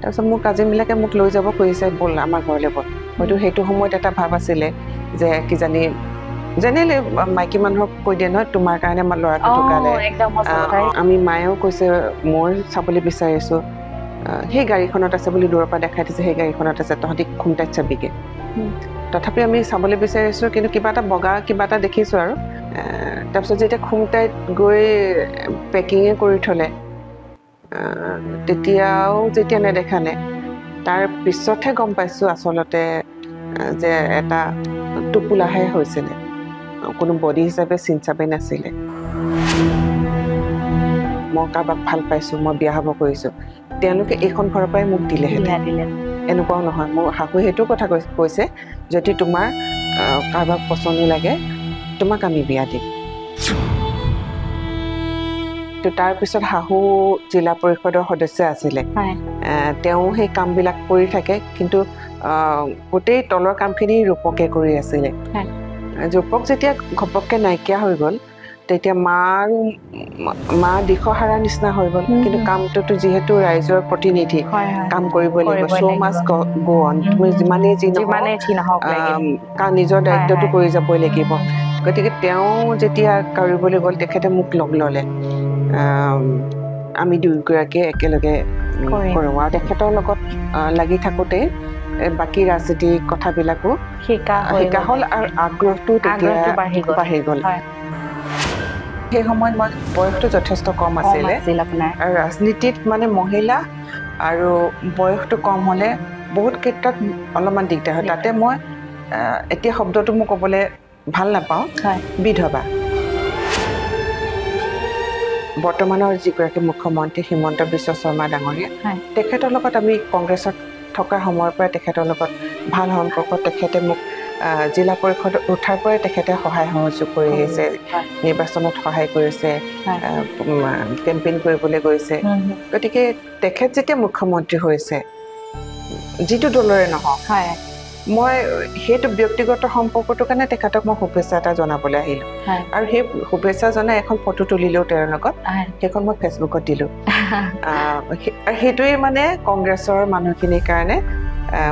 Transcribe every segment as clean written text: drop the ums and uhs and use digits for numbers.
তাৰপিছত মোৰ কাজিনবিলাকে মোক লৈ যাব খুজিছে ব'ল আমাৰ ঘৰলৈ ব'ল হয়তো সেইটো সময়ত এটা ভাৱ আছিলে যে কিজানি জেনেৰেলি মাইকী মানুহক কৈ দিয়ে নহয় তোমাৰ কাৰণে আমাৰ ল'ৰাটো ঢুকালে আমি মায়েও কৈছে মই চাবলৈ বিচাৰিছোঁ সেই গাড়ীখনত আছে বুলি দূৰৰ পৰা দেখাই দিছে সেই গাড়ীখনত আছে তহঁতি খুমটাইত চাবিগে তথাপি আমি চাবলৈ বিচাৰিছোঁ কিন্তু কিবা এটা বগা কিবা এটা দেখিছোঁ আৰু তাৰপিছত যেতিয়া খুমটাইত গৈ পেকিঙে কৰি থ'লে তেতিয়াও যেতিয়া নেদেখালে তাৰ পিছতহে গম পাইছোঁ আচলতে যে এটা টোপোলাহে হৈছিলে কোনো বডি হিচাপে চিন চাপে নাছিলে মই কাৰোবাক ভাল পাইছোঁ মই বিয়া হ'ব কৰিছোঁ তেওঁলোকে এইখন ঘৰৰ পৰাই মোক দিলেহেঁতেন এনেকুৱাও নহয় মোৰ শাহুৱে সেইটো কথা কৈছে যদি তোমাৰ কাৰোবাক পচন্দ লাগে তোমাক আমি বিয়া দিম তাৰপিছত শাহু জিলা পৰিষদৰ সদস্য আছিলে তেওঁ সেই কামবিলাক কৰি থাকে কিন্তু গোটেই তলৰ কামখিনি ৰূপকে কৰি আছিলে ৰূপক যেতিয়া ঘপককৈ নাইকিয়া হৈ গ'ল তেতিয়া মা দিশহাৰা নিচিনা হৈ গ'ল কিন্তু কামটোতো যিহেতু ৰাইজৰ প্ৰতিনিধি কাম কৰিবই লাগিব শ্ব' মাষ্ট গো অন তুমি যিমানেই যি নহওক নিজৰ দায়িত্বটো কৰি যাবই লাগিব গতিকে তেওঁ যেতিয়া কৰিবলৈ গ'ল তেখেতে মোক লগ ল'লে আমি দুয়োগৰাকীয়ে একেলগে কৰোঁ আৰু তেখেতৰ লগত লাগি থাকোঁতে বাকী ৰাজনীতিক কথাবিলাকো শিকা হ'ল আৰু আগ্ৰহটো তেতিয়া বাঢ়ি গ'ল সেই সময়ত মই বয়সটো যথেষ্ট কম আছিলে আৰু ৰাজনীতিত মানে মহিলা আৰু বয়সটো কম হ'লে বহুত ক্ষেত্ৰত অলপমান দিগদাৰ হয় তাতে মই এতিয়া শব্দটো মই ক'বলৈ ভাল নাপাওঁ বিধৱা বৰ্তমানৰ যিগৰাকী মুখ্যমন্ত্ৰী হিমন্ত বিশ্ব শৰ্মা ডাঙৰীয়া তেখেতৰ লগত আমি কংগ্ৰেছত থকাৰ সময়ৰ পৰাই তেখেতৰ লগত ভাল সম্পৰ্ক তেখেতে মোক জিলা পৰিষদ উঠাৰ পৰাই তেখেতে সহায় সহযোগ কৰি আহিছে নিৰ্বাচনত সহায় কৰিছে কেম্পেইন কৰিবলৈ গৈছে গতিকে তেখেত যেতিয়া মুখ্যমন্ত্ৰী হৈছে যিটো দলৰে নহওক মই সেইটো ব্যক্তিগত সম্পৰ্কটোৰ কাৰণে তেখেতক মই শুভেচ্ছা এটা জনাবলৈ আহিলোঁ আৰু সেই শুভেচ্ছা জনাই এখন ফটো তুলিলেও তেওঁৰ লগত সেইখন মই ফেচবুকত দিলোঁ আৰু সেইটোৱে মানে কংগ্ৰেছৰ মানুহখিনিৰ কাৰণে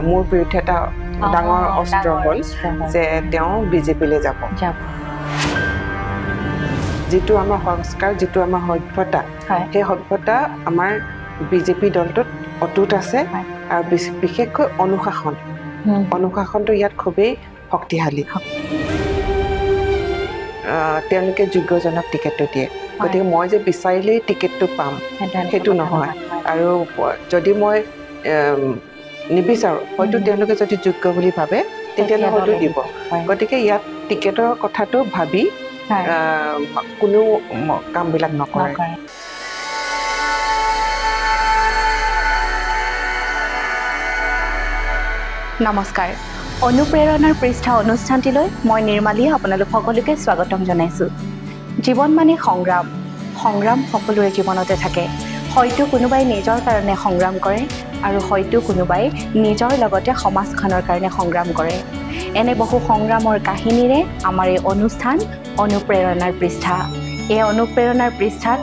মোৰ বিৰুদ্ধে এটা ডাঙৰ অস্ত্ৰ হ'ল যে তেওঁ বিজেপিলৈ যাব যিটো আমাৰ সংস্কাৰ যিটো আমাৰ সভ্যতা সেই সভ্যতা আমাৰ বিজেপি দলটোত অটুট আছে আৰু বিশেষকৈ অনুশাসনটো ইয়াত খুবেই শক্তিশালী তেওঁলোকে যোগ্যজনক টিকেটটো দিয়ে গতিকে মই যে বিচাৰিলেই টিকেটটো পাম সেইটো নহয় আৰু যদি মই নিবিচাৰোঁ হয়তো তেওঁলোকে যদি যোগ্য বুলি ভাবে তেতিয়াহ'লে হয়তো দিব গতিকে ইয়াত টিকেটৰ কথাটো ভাবি কোনো কামবিলাক নকৰে নমস্কাৰ অনুপ্ৰেৰণাৰ পৃষ্ঠা অনুষ্ঠানটিলৈ মই নিৰ্মালীয়ে আপোনালোক সকলোকে স্বাগতম জনাইছোঁ জীৱন মানে সংগ্ৰাম সকলোৰে জীৱনতে থাকে হয়তো কোনোবাই নিজৰ কাৰণে সংগ্ৰাম কৰে আৰু হয়তো কোনোবাই নিজৰ লগতে সমাজখনৰ কাৰণে সংগ্ৰাম কৰে এনে বহু সংগ্ৰামৰ কাহিনীৰে আমাৰ এই অনুষ্ঠান অনুপ্ৰেৰণাৰ পৃষ্ঠা এই অনুপ্ৰেৰণাৰ পৃষ্ঠাত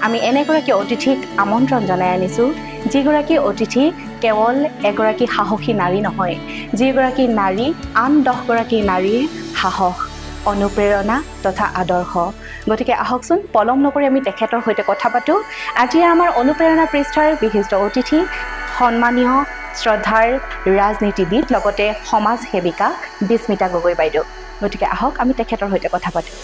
আমি এনেগৰাকী অতিথিক আমন্ত্ৰণ জনাই আনিছোঁ যিগৰাকী অতিথি কেৱল এগৰাকী সাহসী নাৰী নহয় যিগৰাকী নাৰী আন 10 গৰাকী নাৰীৰ সাহস অনুপ্ৰেৰণা তথা আদৰ্শ গতিকে আহকচোন পলম নকৰি আমি তেখেতৰ সৈতে কথা পাতোঁ আজি আমাৰ অনুপ্ৰেৰণা পৃষ্ঠাৰ বিশিষ্ট অতিথি সন্মানীয় শ্ৰদ্ধাৰ ৰাজনীতিবিদ লগতে সমাজ সেৱিকা বিস্মিতা গগৈ বাইদেউ গতিকে আহক আমি তেখেতৰ সৈতে কথা পাতোঁ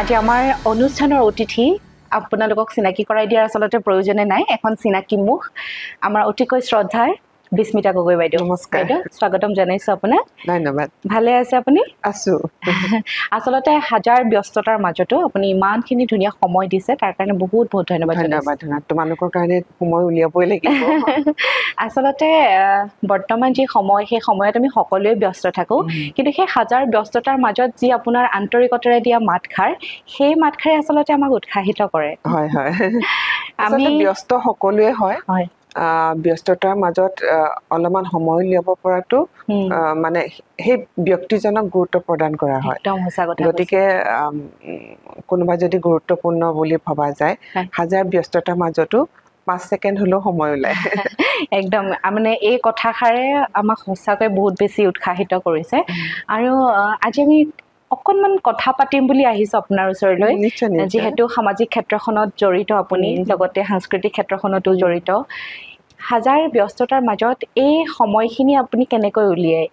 আজি আমাৰ অনুষ্ঠানৰ অতিথি আপোনালোকক চিনাকি কৰাই দিয়াৰ আচলতে প্ৰয়োজনে নাই এখন চিনাকি মুখ আমাৰ অতিকৈ শ্ৰদ্ধাৰ বিস্মিতা গগৈ বাইদেউ নমস্কাৰ স্বাগতম জনাইছোঁ আপোনাক ধন্যবাদ ভালে আছে আপুনি আছোঁ আচলতে হাজাৰ ব্যস্ততাৰ মাজতো আপুনি ইমানখিনি ধুনীয়া সময় দিছে তাৰ কাৰণে বহুত বহুত ধন্যবাদ তোমালোকৰ কাৰণে সময় উলিয়াবই লাগিব আচলতে বৰ্তমান যি সময় সেই সময়ত আমি সকলোৱে ব্যস্ত থাকোঁ কিন্তু সেই হাজাৰ ব্যস্ততাৰ মাজত যি আপোনাৰ আন্তৰিকতাৰে দিয়া মাতষাৰ সেই মাতষাৰে আচলতে আমাক উৎসাহিত কৰে আমি ব্যস্ত সকলোৱে হয় ব্যস্ততাৰ মাজত অলপমান সময় উলিয়াব পৰাটো মানে সেই ব্যক্তিজনক গুৰুত্ব প্ৰদান কৰা হয় গতিকে কোনোবা যদি গুৰুত্বপূৰ্ণ বুলি ভবা যায় হাজাৰ ব্যস্ততাৰ মাজতো 5 ছেকেণ্ড হলেও সময় ওলাই একদম মানে এই কথাষাৰে আমাক সঁচাকৈ বহুত বেছি উৎসাহিত কৰিছে আৰু আজি আমি অকনমান কথা পাতিম বুলি আহিছো আপোনাৰ ওচৰলৈ যেহেতু সামাজিক ক্ষেত্ৰখনত জড়িত আপুনি লগতে সাংস্কৃতিক ক্ষেত্ৰখনতো জড়িত হাজাৰ ব্যস্ততাৰ মাজত এই সময়খিনি আপুনি কেনেকৈ উলিয়ায়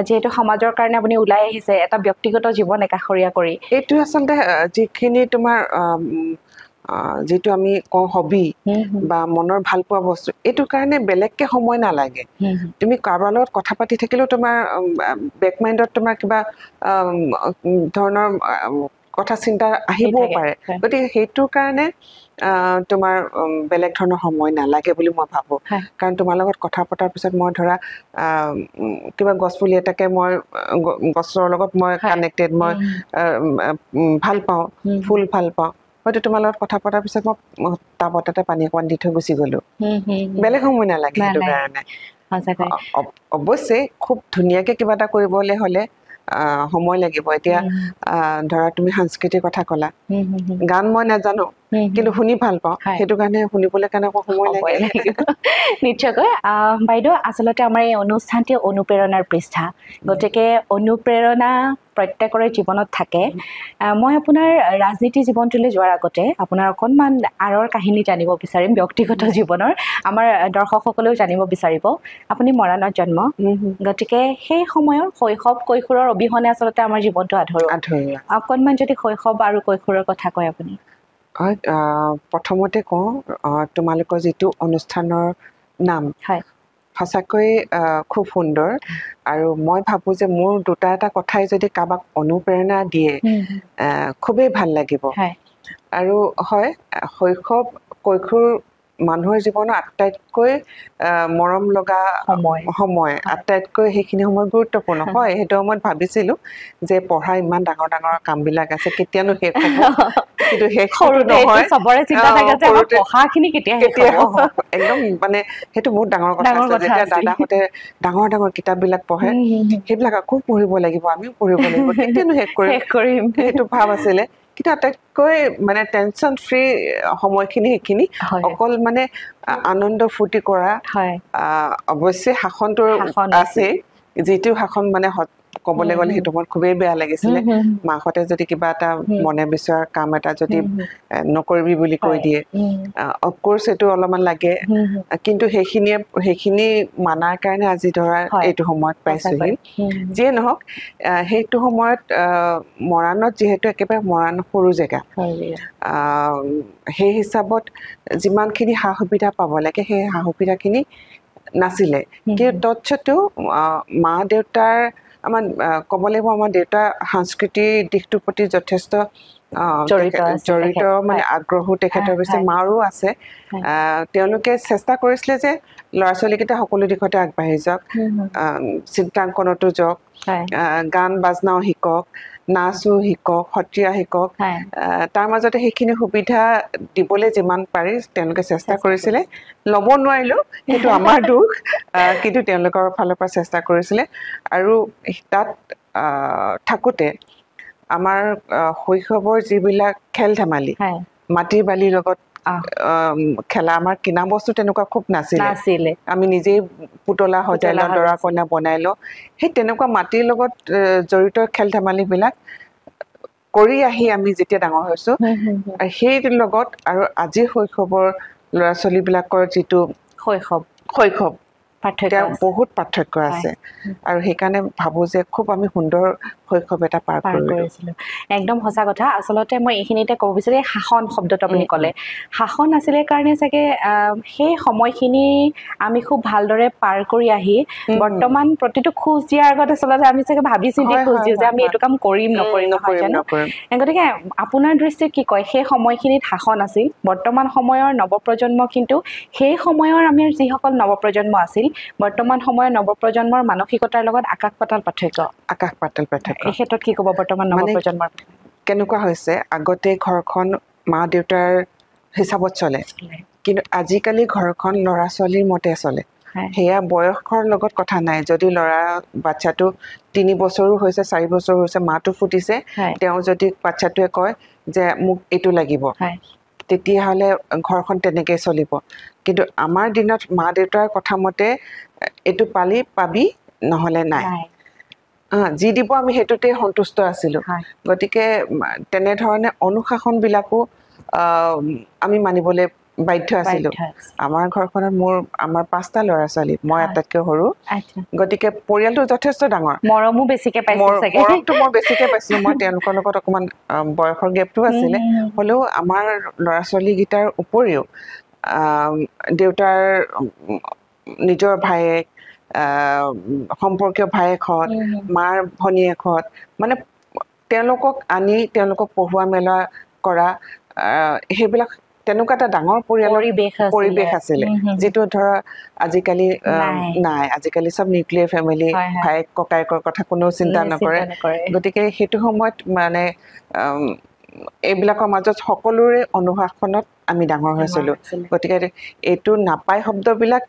যেহেতু সমাজৰ কাৰণে আপুনি ওলাই আহিছে এটা ব্যক্তিগত জীৱন একাষৰীয়া কৰি এইটো আচলতে যিখিনি তোমাৰ যেটো আমি কওঁ হবি বা মনৰ ভাল পোৱা বস্তু এটো কাৰণে বেলেগকে সময় নালাগে তুমি কাৰোবাৰ লগত কথা পাতি থাকিলেও তোমাৰ বেক মাইন্ডত তোমাৰ কিবা ধৰণৰ কথা চিন্তা আহিবও পাৰে গতিকে সেইটো কাৰণে তোমাৰ বেলেগ ধৰণৰ সময় নালাগে বুলি মই ভাবো কাৰণ তোমাৰ লগত কথা পতাৰ পিছত মই ধৰা কিবা গছপুলি এটাকে মই গছৰ লগত মই কানেক্টেড মই ভাল পাওঁ ফুল ভাল পাওঁ হয়তো তোমাৰ লগত কথা পতাৰ পিছত মই টাবত এটা পানী অকণ দি থৈ গুচি গলো বেলেগ সময় নালাগে সেইটো কাৰণে অৱশ্যে খুব ধুনীয়াকে কিবা এটা কৰিবলৈ হলে সময় লাগিব এতিয়া ধৰা তুমি সাংস্কৃতিক কথা কলা গান মই নাজানো কিন্তু শুনি ভাল পাওঁ সেইটো কাৰণে শুনিবলৈ কাৰণে সময় লাগে নিশ্চয়কৈ বাইদেউ আচলতে আমাৰ এই অনুষ্ঠানটি অনুপ্ৰেৰণাৰ পৃষ্ঠা গতিকে অনুপ্ৰেৰণা প্ৰত্যেকৰে জীৱনত থাকে মই আপোনাৰ ৰাজনীতি জীৱনটোলৈ যোৱাৰ আগতে আপোনাৰ অকনমান আৰৰ কাহিনী জানিব বিচাৰিম ব্যক্তিগত জীৱনৰ আমাৰ দৰ্শকসকলেও জানিব বিচাৰিব আপুনি মৰাণত জন্ম গতিকে সেই সময়ৰ শৈশৱ কৈশোৰৰ অবিহনে আচলতে আমাৰ জীৱনটো আধৰুৱা অকনমান যদি শৈশৱ আৰু কৈশোৰৰ কথা কয় আপুনি প্ৰথমতে কওঁ তোমালোকৰ যিটো অনুষ্ঠানৰ নাম সঁচাকৈ খুব সুন্দৰ আৰু মই ভাবো যে মোৰ দুটা এটা কথাই যদি কাবাক অনুপ্ৰেৰণা দিয়ে খুবেই ভাল লাগিব আৰু হয় শৈশৱ কৈশোৰ মানুহৰ জীৱনৰ আটাইতকৈ মৰম লগা সময় আটাইতকৈ সেইখিনি সময় গুৰুত্বপূৰ্ণ হয় সেইটো সময়ত ভাবিছিলো যে পঢ়া ইমান ডাঙৰ ডাঙৰ কামবিলাক আছে কেতিয়ানো শেষ হ'ব কিন্তু শেষ নহয় সবৰে চিন্তা থাকে যে আমাৰ পঢ়াখিনি কেতিয়া হ'ব একদম মানে সেইটো বহুত ডাঙৰ কথা আছে যেতিয়া দাদাহঁতে ডাঙৰ ডাঙৰ কিতাপবিলাক পঢ়ে সেইবিলাক আকৌ পঢ়িব লাগিব আমিও পঢ়িব লাগিব কেতিয়ানো শেষ কৰিম সেইটো ভাৱ আছিলে কিন্তু আটাইতকৈ মানে টেনচন ফ্ৰী সময়খিনি সেইখিনি অকল মানে আনন্দ ফূৰ্তি কৰা অৱশ্যে শাসনটো আছে যিটো শাসন মানে ক'বলৈ গ'লে সেইটো মোৰ খুবেই বেয়া লাগিছিলে মাহঁতে যদি কিবা এটা মনে বিচৰা কাম এটা যদি নকৰিবি বুলি কৈ দিয়ে অফক'ৰ্চ সেইটো অলপমান লাগে কিন্তু সেইখিনি মানাৰ কাৰণে আজি ধৰা এইটো সময়ত পাইছোহি যিয়ে নহওক সেইটো সময়ত মৰাণত যিহেতু একেবাৰে মৰাণ সৰু জেগা সেই হিচাপত যিমানখিনি সা সুবিধা পাব লাগে সেই সা সুবিধাখিনি নাছিলে কিন্তু তৎসত্বেও মা দেউতাৰ আমাৰ ক'ব লাগিব আমাৰ দেউতা সাংস্কৃতিক দিশটোৰ প্ৰতি যথেষ্ট জড়িত মানে আগ্ৰহো তেখেতৰ পিছে মাৰো আছে তেওঁলোকে চেষ্টা কৰিছিলে যে ল'ৰা ছোৱালীকেইটা সকলো দিশতে আগবাঢ়ি যাওক চিত্ৰাংকনতো যাওক গান বাজনাও শিকক নাচো শিকক সত্ৰীয়া শিকক তাৰ মাজতে সেইখিনি সুবিধা দিবলৈ যিমান পাৰি তেওঁলোকে চেষ্টা কৰিছিলে ল'ব নোৱাৰিলেও সেইটো আমাৰ দুখ কিন্তু তেওঁলোকৰ ফালৰ পৰা চেষ্টা কৰিছিলে আৰু তাত থাকোঁতে আমাৰ শৈশৱৰ যিবিলাক খেল ধেমালি মাটিৰ বালিৰ লগত খেলা আমাৰ কিনা বস্তু তেনেকুৱা খুব নাছিলে আমি নিজেই পুতলা সজাই লওঁ দৰা কইনা বনাই লওঁ সেই তেনেকুৱা মাটিৰ লগত জড়িত খেল ধেমালিবিলাক কৰি আহি আমি যেতিয়া ডাঙৰ হৈছোঁ সেইটোৰ লগত আৰু আজিৰ শৈশৱৰ ল'ৰা ছোৱালীবিলাকৰ যিটো শৈশৱ বহুত পাৰ্থক্য আছে আৰু সেইকাৰণে ভাবো যে খুব আমি সুন্দৰ শৈশৱ এটা পাৰ কৰিছিলোঁ একদম সঁচা কথা আচলতে মই এইখিনিতে ক'ব বিচাৰো এই শাসন শব্দটো আপুনি ক'লে শাসন আছিলে কাৰণে চাগে সেই সময়খিনি আমি খুব ভালদৰে পাৰ কৰি আহি বৰ্তমান প্ৰতিটো খোজ দিয়াৰ আগতে আচলতে আমি চাগে ভাবি চিন্তি খোজ দিওঁ যে আমি এইটো কাম কৰিম নকৰিম গতিকে আপোনাৰ দৃষ্টিত কি কয় সেই সময়খিনিত শাসন আছিল বৰ্তমান সময়ৰ নৱপ্ৰজন্ম কিন্তু সেই সময়ৰ আমি যিসকল নৱপ্ৰজন্ম আছিল বৰ্তমান সময়ৰ নৱপ্ৰজন্মৰ মানসিকতাৰ লগত আকাশ পাতাল পাৰ্থক্য এই ক্ষেত্ৰত কি ক'ব বৰ্তমান নৱপ্ৰজন্মৰ কেনেকুৱা হৈছে আগতে ঘৰখন মা দেউতাৰ হিচাপত চলে কিন্তু আজিকালি ঘৰখন ল'ৰা ছোৱালীৰ মতে চলে সেয়া বয়সৰ লগত কথা নাই যদি ল'ৰা বাচ্চাটো 3 বছৰো হৈছে 4 বছৰ হৈছে মাটো ফুটিছে তেওঁ যদি বাচ্চাটোৱে কয় যে মোক এইটো লাগিব তেতিয়াহ'লে ঘৰখন তেনেকৈ চলিব কিন্তু আমাৰ দিনত মা দেউতাৰ কথা মতে এইটো পাবি নহ'লে নাই যি দিব আমি সেইটোতে সন্তুষ্ট আছিলোঁ গতিকে তেনেধৰণে অনুশাসনবিলাকো আমি মানিবলৈ বাধ্য আছিলোঁ আমাৰ ঘৰখনত আমাৰ 5টা ল'ৰা ছোৱালী মই আটাইতকৈ সৰু গতিকে পৰিয়ালটো যথেষ্ট ডাঙৰ মৰমো বেছিকৈ পাইছোঁ চাগে মৰমটো মই বেছিকৈ পাইছিলোঁ মই তেওঁলোকৰ লগত অকণমান বয়সৰ গেপটো আছিলে হ'লেও আমাৰ ল'ৰা ছোৱালীকেইটাৰ উপৰিও দেউতাৰ নিজৰ ভায়েক সম্পৰ্কীয় ভায়েকহঁত মাৰ ভনীয়েকহঁত মানে তেওঁলোকক আনি তেওঁলোকক পঢ়োৱা মেলা কৰা সেইবিলাক তেনেকুৱা এটা ডাঙৰ পৰিৱেশ আছিলে যিটো ধৰা আজিকালি নাই আজিকালি চব নিউক্লিয়াৰ ফেমিলি ভায়েক ককায়েকৰ কথা কোনেও চিন্তা নকৰে গতিকে সেইটো সময়ত মানে এইবিলাকৰ মাজত সকলোৰে অনুশাসনত আমি ডাঙৰ হৈছিলোঁ গতিকে এইটো নাপায় শব্দবিলাক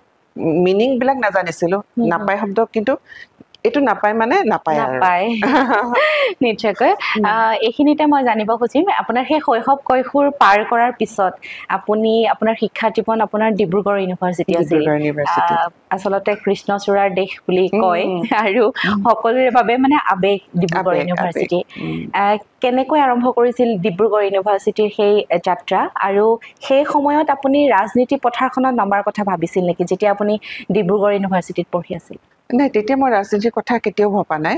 মিনিংবিলাক নাজানিছিলোঁ নাপায় শব্দ কিন্তু এইটো নাপায় মানে নাপায় নিশ্চয়কৈ এইখিনিতে মই জানিব খুজিম আপোনাৰ সেই শৈশৱ কৈশোৰ পাৰ কৰাৰ পিছত আপুনি আপোনাৰ শিক্ষা জীৱন আপোনাৰ ডিব্ৰুগড় ইউনিভাৰ্চিটি আছিল আচলতে কৃষ্ণচূড়াৰ দেশ বুলি কয় আৰু সকলোৰে বাবে মানে আবেগ ডিব্ৰুগড় ইউনিভাৰ্চিটি কেনেকৈ আৰম্ভ কৰিছিল ডিব্ৰুগড় ইউনিভাৰ্চিটিৰ সেই যাত্ৰা আৰু সেই সময়ত আপুনি ৰাজনীতি পথাৰখনত নামাৰ কথা ভাবিছিল নেকি যেতিয়া আপুনি ডিব্ৰুগড় ইউনিভাৰ্চিটিত পঢ়ি আছিল নাই তেতিয়া মই ৰাজনীতিৰ কথা কেতিয়াও ভবা নাই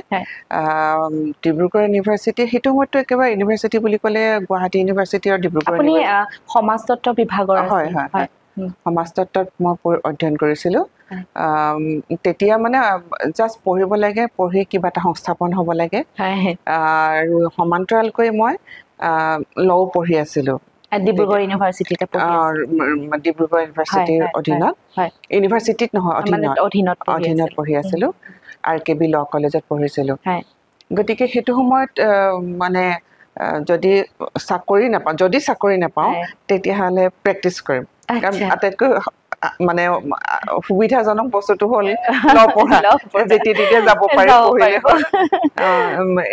ডিব্ৰুগড় ইউনিভাৰ্চিটি সেইটো সময়তো একেবাৰে ইউনিভাৰ্চিটি বুলি ক'লে গুৱাহাটী ইউনিভাৰ্চিটি আৰু ডিব্ৰুগড় আপুনি সমাজতত্ত্ব বিভাগৰ হয় সমাজতত্ত্বত মই অধ্যয়ন কৰিছিলোঁ তেতিয়া মানে জাষ্ট পঢ়িব লাগে পঢ়ি কিবা এটা সংস্থাপন হ'ব লাগে আৰু সমান্তৰালকৈ মই লও পঢ়ি আছিলোঁ ডিব্ৰুগড় ইউনিভাৰ্চিটিতে ডিব্ৰুগড় ইউনিভাৰ্চিটিৰ অধীনত ইউনিভাৰ্চিটিত নহয় অধীনত পঢ়ি আছিলোঁ RKB ল কলেজত পঢ়িছিলোঁ গতিকে সেইটো সময়ত মানে যদি চাকৰি নাপাওঁ তেতিয়াহ'লে প্ৰেক্টিচ কৰিম কাৰণ আটাইতকৈ মানে সুবিধাজনক বস্তুটো হ'ল ল পঢ়া যেতিয়া তেতিয়া যাব পাৰি পঢ়িলে হ'ল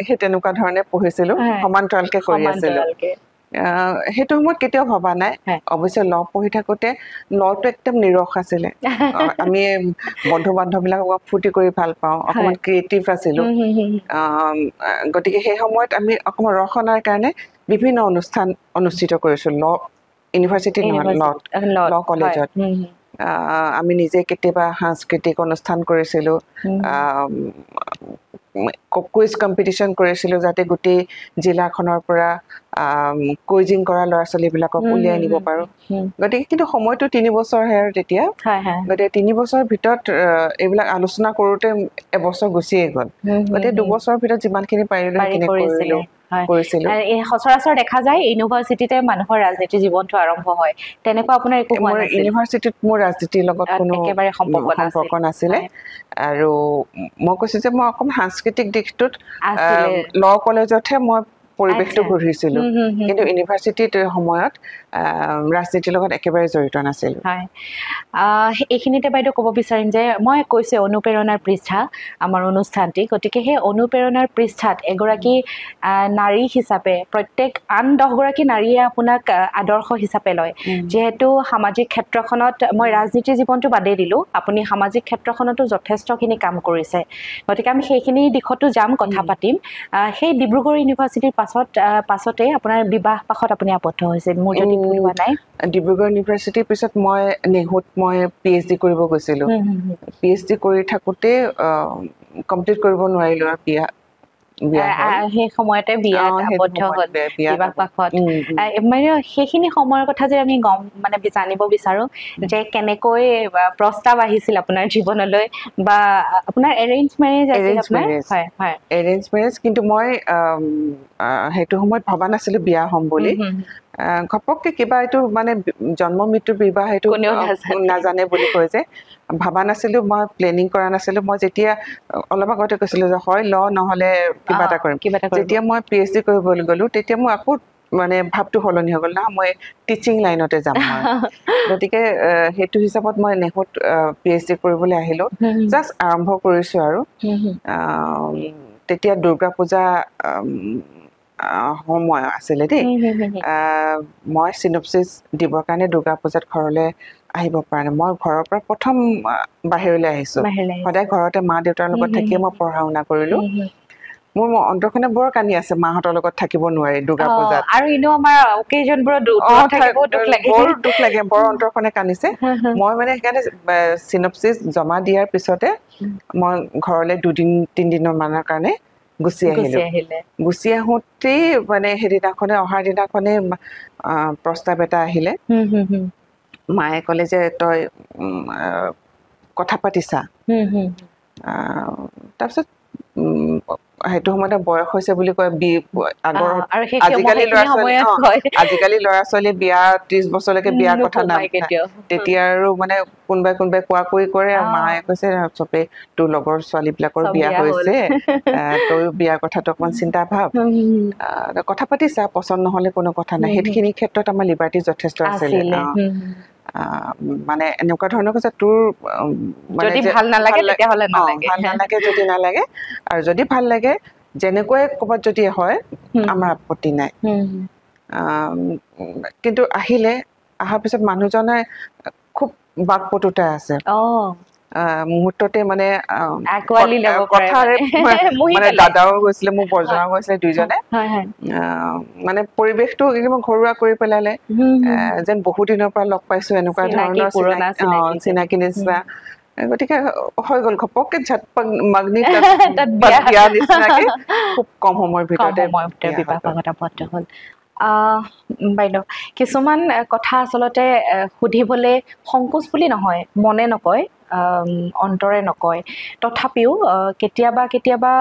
সেই তেনেকুৱা ধৰণে পঢ়িছিলোঁ সমান্তৰালকৈ কৰি আছিলোঁ সেইটো সময়ত কেতিয়াও ভবা নাই অৱশ্যে ল পঢ়ি থাকোঁতে লটো একদম নিৰস আছিলে আমি বন্ধু বান্ধৱবিলাকক ফূৰ্তি কৰি ভাল পাওঁ অকণমান ক্ৰিয়েটিভ আছিলোঁ গতিকে সেই সময়ত আমি অকণমান ৰস অনাৰ কাৰণে বিভিন্ন অনুষ্ঠান অনুষ্ঠিত কৰিছোঁ ল ইউনিভাৰ্চিটি নহয় ল কলেজত আমি নিজে কেতিয়াবা সাংস্কৃতিক অনুষ্ঠান কৰিছিলোঁ কুইজ কম্পিটিশ্যন কৰিছিলোঁ যাতে গোটেই জিলাখনৰ পৰা কুইজিং কৰা ল'ৰা ছোৱালীবিলাকক উলিয়াই নিব পাৰোঁ গতিকে কিন্তু সময়টো 3 বছৰহে আৰু তেতিয়া গতিকে 3 বছৰৰ ভিতৰত এইবিলাক আলোচনা কৰোঁতে এবছৰ গুচিয়ে গ'ল গতিকে 2 বছৰৰ ভিতৰত যিমানখিনি পাৰিলোঁ সেইখিনি কৰিছিলোঁ সচৰাচৰ দেখা যায় ইউনিভাৰ্চিটিতে মানুহৰ ৰাজনীতিৰ জীৱনটো আৰম্ভ হয় তেনেকুৱা আপোনাৰ একো হোৱা নাছিল ইউনিভাৰ্চিটিত মোৰ ৰাজনীতিৰ লগত কোনো একেবাৰে সম্পৰ্ক নাছিলে আৰু মই কৈছোঁ যে মই অকণমান সাংস্কৃতিক দিশটোত ল কলেজতহে মই পৰিৱেশটো গঢ়িছিলোঁ কিন্তু ইউনিভাৰ্চিটিৰ সময়ত ৰাজনীতিৰ লগত একেবাৰে জড়িত নাছিলোঁ এইখিনিতে বাইদেউ ক'ব বিচাৰিম যে মই কৈছোঁ অনুপ্ৰেৰণাৰ পৃষ্ঠা আমাৰ অনুষ্ঠানটি গতিকে সেই অনুপ্ৰেৰণাৰ পৃষ্ঠাত এগৰাকী নাৰী হিচাপে প্ৰত্যেক আন 10গৰাকী নাৰীয়ে আপোনাক আদৰ্শ হিচাপে লয় যিহেতু সামাজিক ক্ষেত্ৰখনত মই ৰাজনীতিৰ জীৱনটো বাদেই দিলোঁ আপুনি সামাজিক ক্ষেত্ৰখনতো যথেষ্টখিনি কাম কৰিছে গতিকে আমি সেইখিনি দিশতো যাম কথা পাতিম সেই ডিব্ৰুগড় ইউনিভাৰ্চিটিৰ পাছতে আপোনাৰ বিবাহ পাশত আপুনি আবদ্ধ হৈছে মোৰ যদি ভুল হোৱা নাই ডিব্ৰুগড় ইউনিভাৰ্চিটিৰ পিছত মই নেহুত মই PhD কৰিব গৈছিলোঁ PhD কৰি থাকোঁতে কমপ্লিট কৰিব নোৱাৰিলোঁ আৰু সেই সময়তে বিয়াত আবদ্ধ হ'ল বিবাহ পাশত মানে সেইখিনি সময়ৰ কথা যে আমি মানে জানিব বিচাৰোঁ যে কেনেকৈ প্ৰস্তাৱ আহিছিল আপোনাৰ জীৱনলৈ বা আপোনাৰ এৰেঞ্জ মেৰেজ আছিল এৰেঞ্জ মেৰেজ কিন্তু মই সেইটো সময়ত ভবা নাছিলোঁ বিয়া হ'ম বুলি ঘপককৈ কিবা এইটো মানে জন্ম মৃত্যুৰ বিবাহ সেইটো নাজানে বুলি কয় যে ভাবা নাছিলোঁ মই প্লেনিং কৰা নাছিলোঁ মই যেতিয়া অলপ আগতে কৈছিলোঁ যে হয় ল নহ'লে কিবা এটা কৰিম যেতিয়া মই PhD কৰিবলৈ গ'লোঁ তেতিয়া মই আকৌ মানে ভাৱটো সলনি হৈ গ'ল না মই টিচিং লাইনতে যাম মই গতিকে সেইটো হিচাপত মই নেহত PhD কৰিবলৈ আহিলোঁ জাষ্ট আৰম্ভ কৰিছোঁ আৰু তেতিয়া দুৰ্গা পূজা সময় আছিলে দেই মই চিনপচিছ দিবৰ কাৰণে দুৰ্গা পূজাত ঘৰলৈ আহিব পৰা নাই মই ঘৰৰ পৰা প্ৰথম বাহিৰলৈ আহিছোঁ সদায় ঘৰতে মা দেউতাৰ লগত থাকিয়ে মই পঢ়া শুনা কৰিলোঁ মোৰ অন্তৰখনে বৰ কান্দি আছে মাহঁতৰ লগত থাকিব নোৱাৰি দুৰ্গা পূজাত আৰু ইনো আমাৰ অকেজনবোৰত বৰ দুখ লাগে বৰ অন্তৰখনে কান্দিছে মই মানে সেইকাৰণে চিনপচিছ জমা দিয়াৰ পিছতে মই ঘৰলৈ 2-3 দিনৰ মানৰ কাৰণে গুচি আহোঁতেই মানে সেইদিনাখনে অহাৰ দিনাখনে প্ৰস্তাৱ এটা আহিলে মায়ে ক'লে যে তই কথা পাতিছা তাৰপিছত সেইটো সময়তে বয়স হৈছে বুলি কয় আগৰ আজিকালি ল'ৰা ছোৱালী বিয়া 30 বছৰলৈকে বিয়াৰ কথা নাপাতে তেতিয়া আৰু মানে কোনোবাই কোৱা কৰে মায়ে কৈছে চবে তোৰ লগৰ ছোৱালীবিলাকৰ বিয়া হৈছে তইও বিয়াৰ কথাটো অকণমান চিন্তা ভাব কথা পাতিছা পচন্দ নহ'লে কোনো কথা নাই সেইখিনি ক্ষেত্ৰত আমাৰ লিবাৰ্টি যথেষ্ট আছিলে মানে এনেকুৱা ধৰণৰ কৈছে তোৰ যদি ভাল নালাগে তেতিয়াহ'লে ভাল নালাগে যদি নালাগে আৰু যদি ভাল লাগে যেনেকৈ ক'ৰবাত যদি হয় আমাৰ আপত্তি নাই কিন্তু অহাৰ পিছত মানুহজনে খুব বাকপটুতা আছে মুহূৰ্ততে মানে কথাৰে মানে দাদাও গৈছিলে মোৰ বৰজনাও গৈছিলে দুইজনে মানে পৰিৱেশটো একদম ঘৰুৱা কৰি পেলালে যেন বহু দিনৰ পৰা লগ পাইছো এনেকুৱা ধৰণৰ চিনাকি নিচিনা গতিকে হৈ গ'ল ঘপককে ঝটপট মাগনি বিয়া নিচিনাকে খুব কম সময়ৰ ভিতৰতে বিবাহপাশত হ'ল বাইদেউ কিছুমান কথা আচলতে সুধিবলৈ সংকোচ বুলি নহয় মনে নকয় অন্তৰে নকয় তথাপিও কেতিয়াবা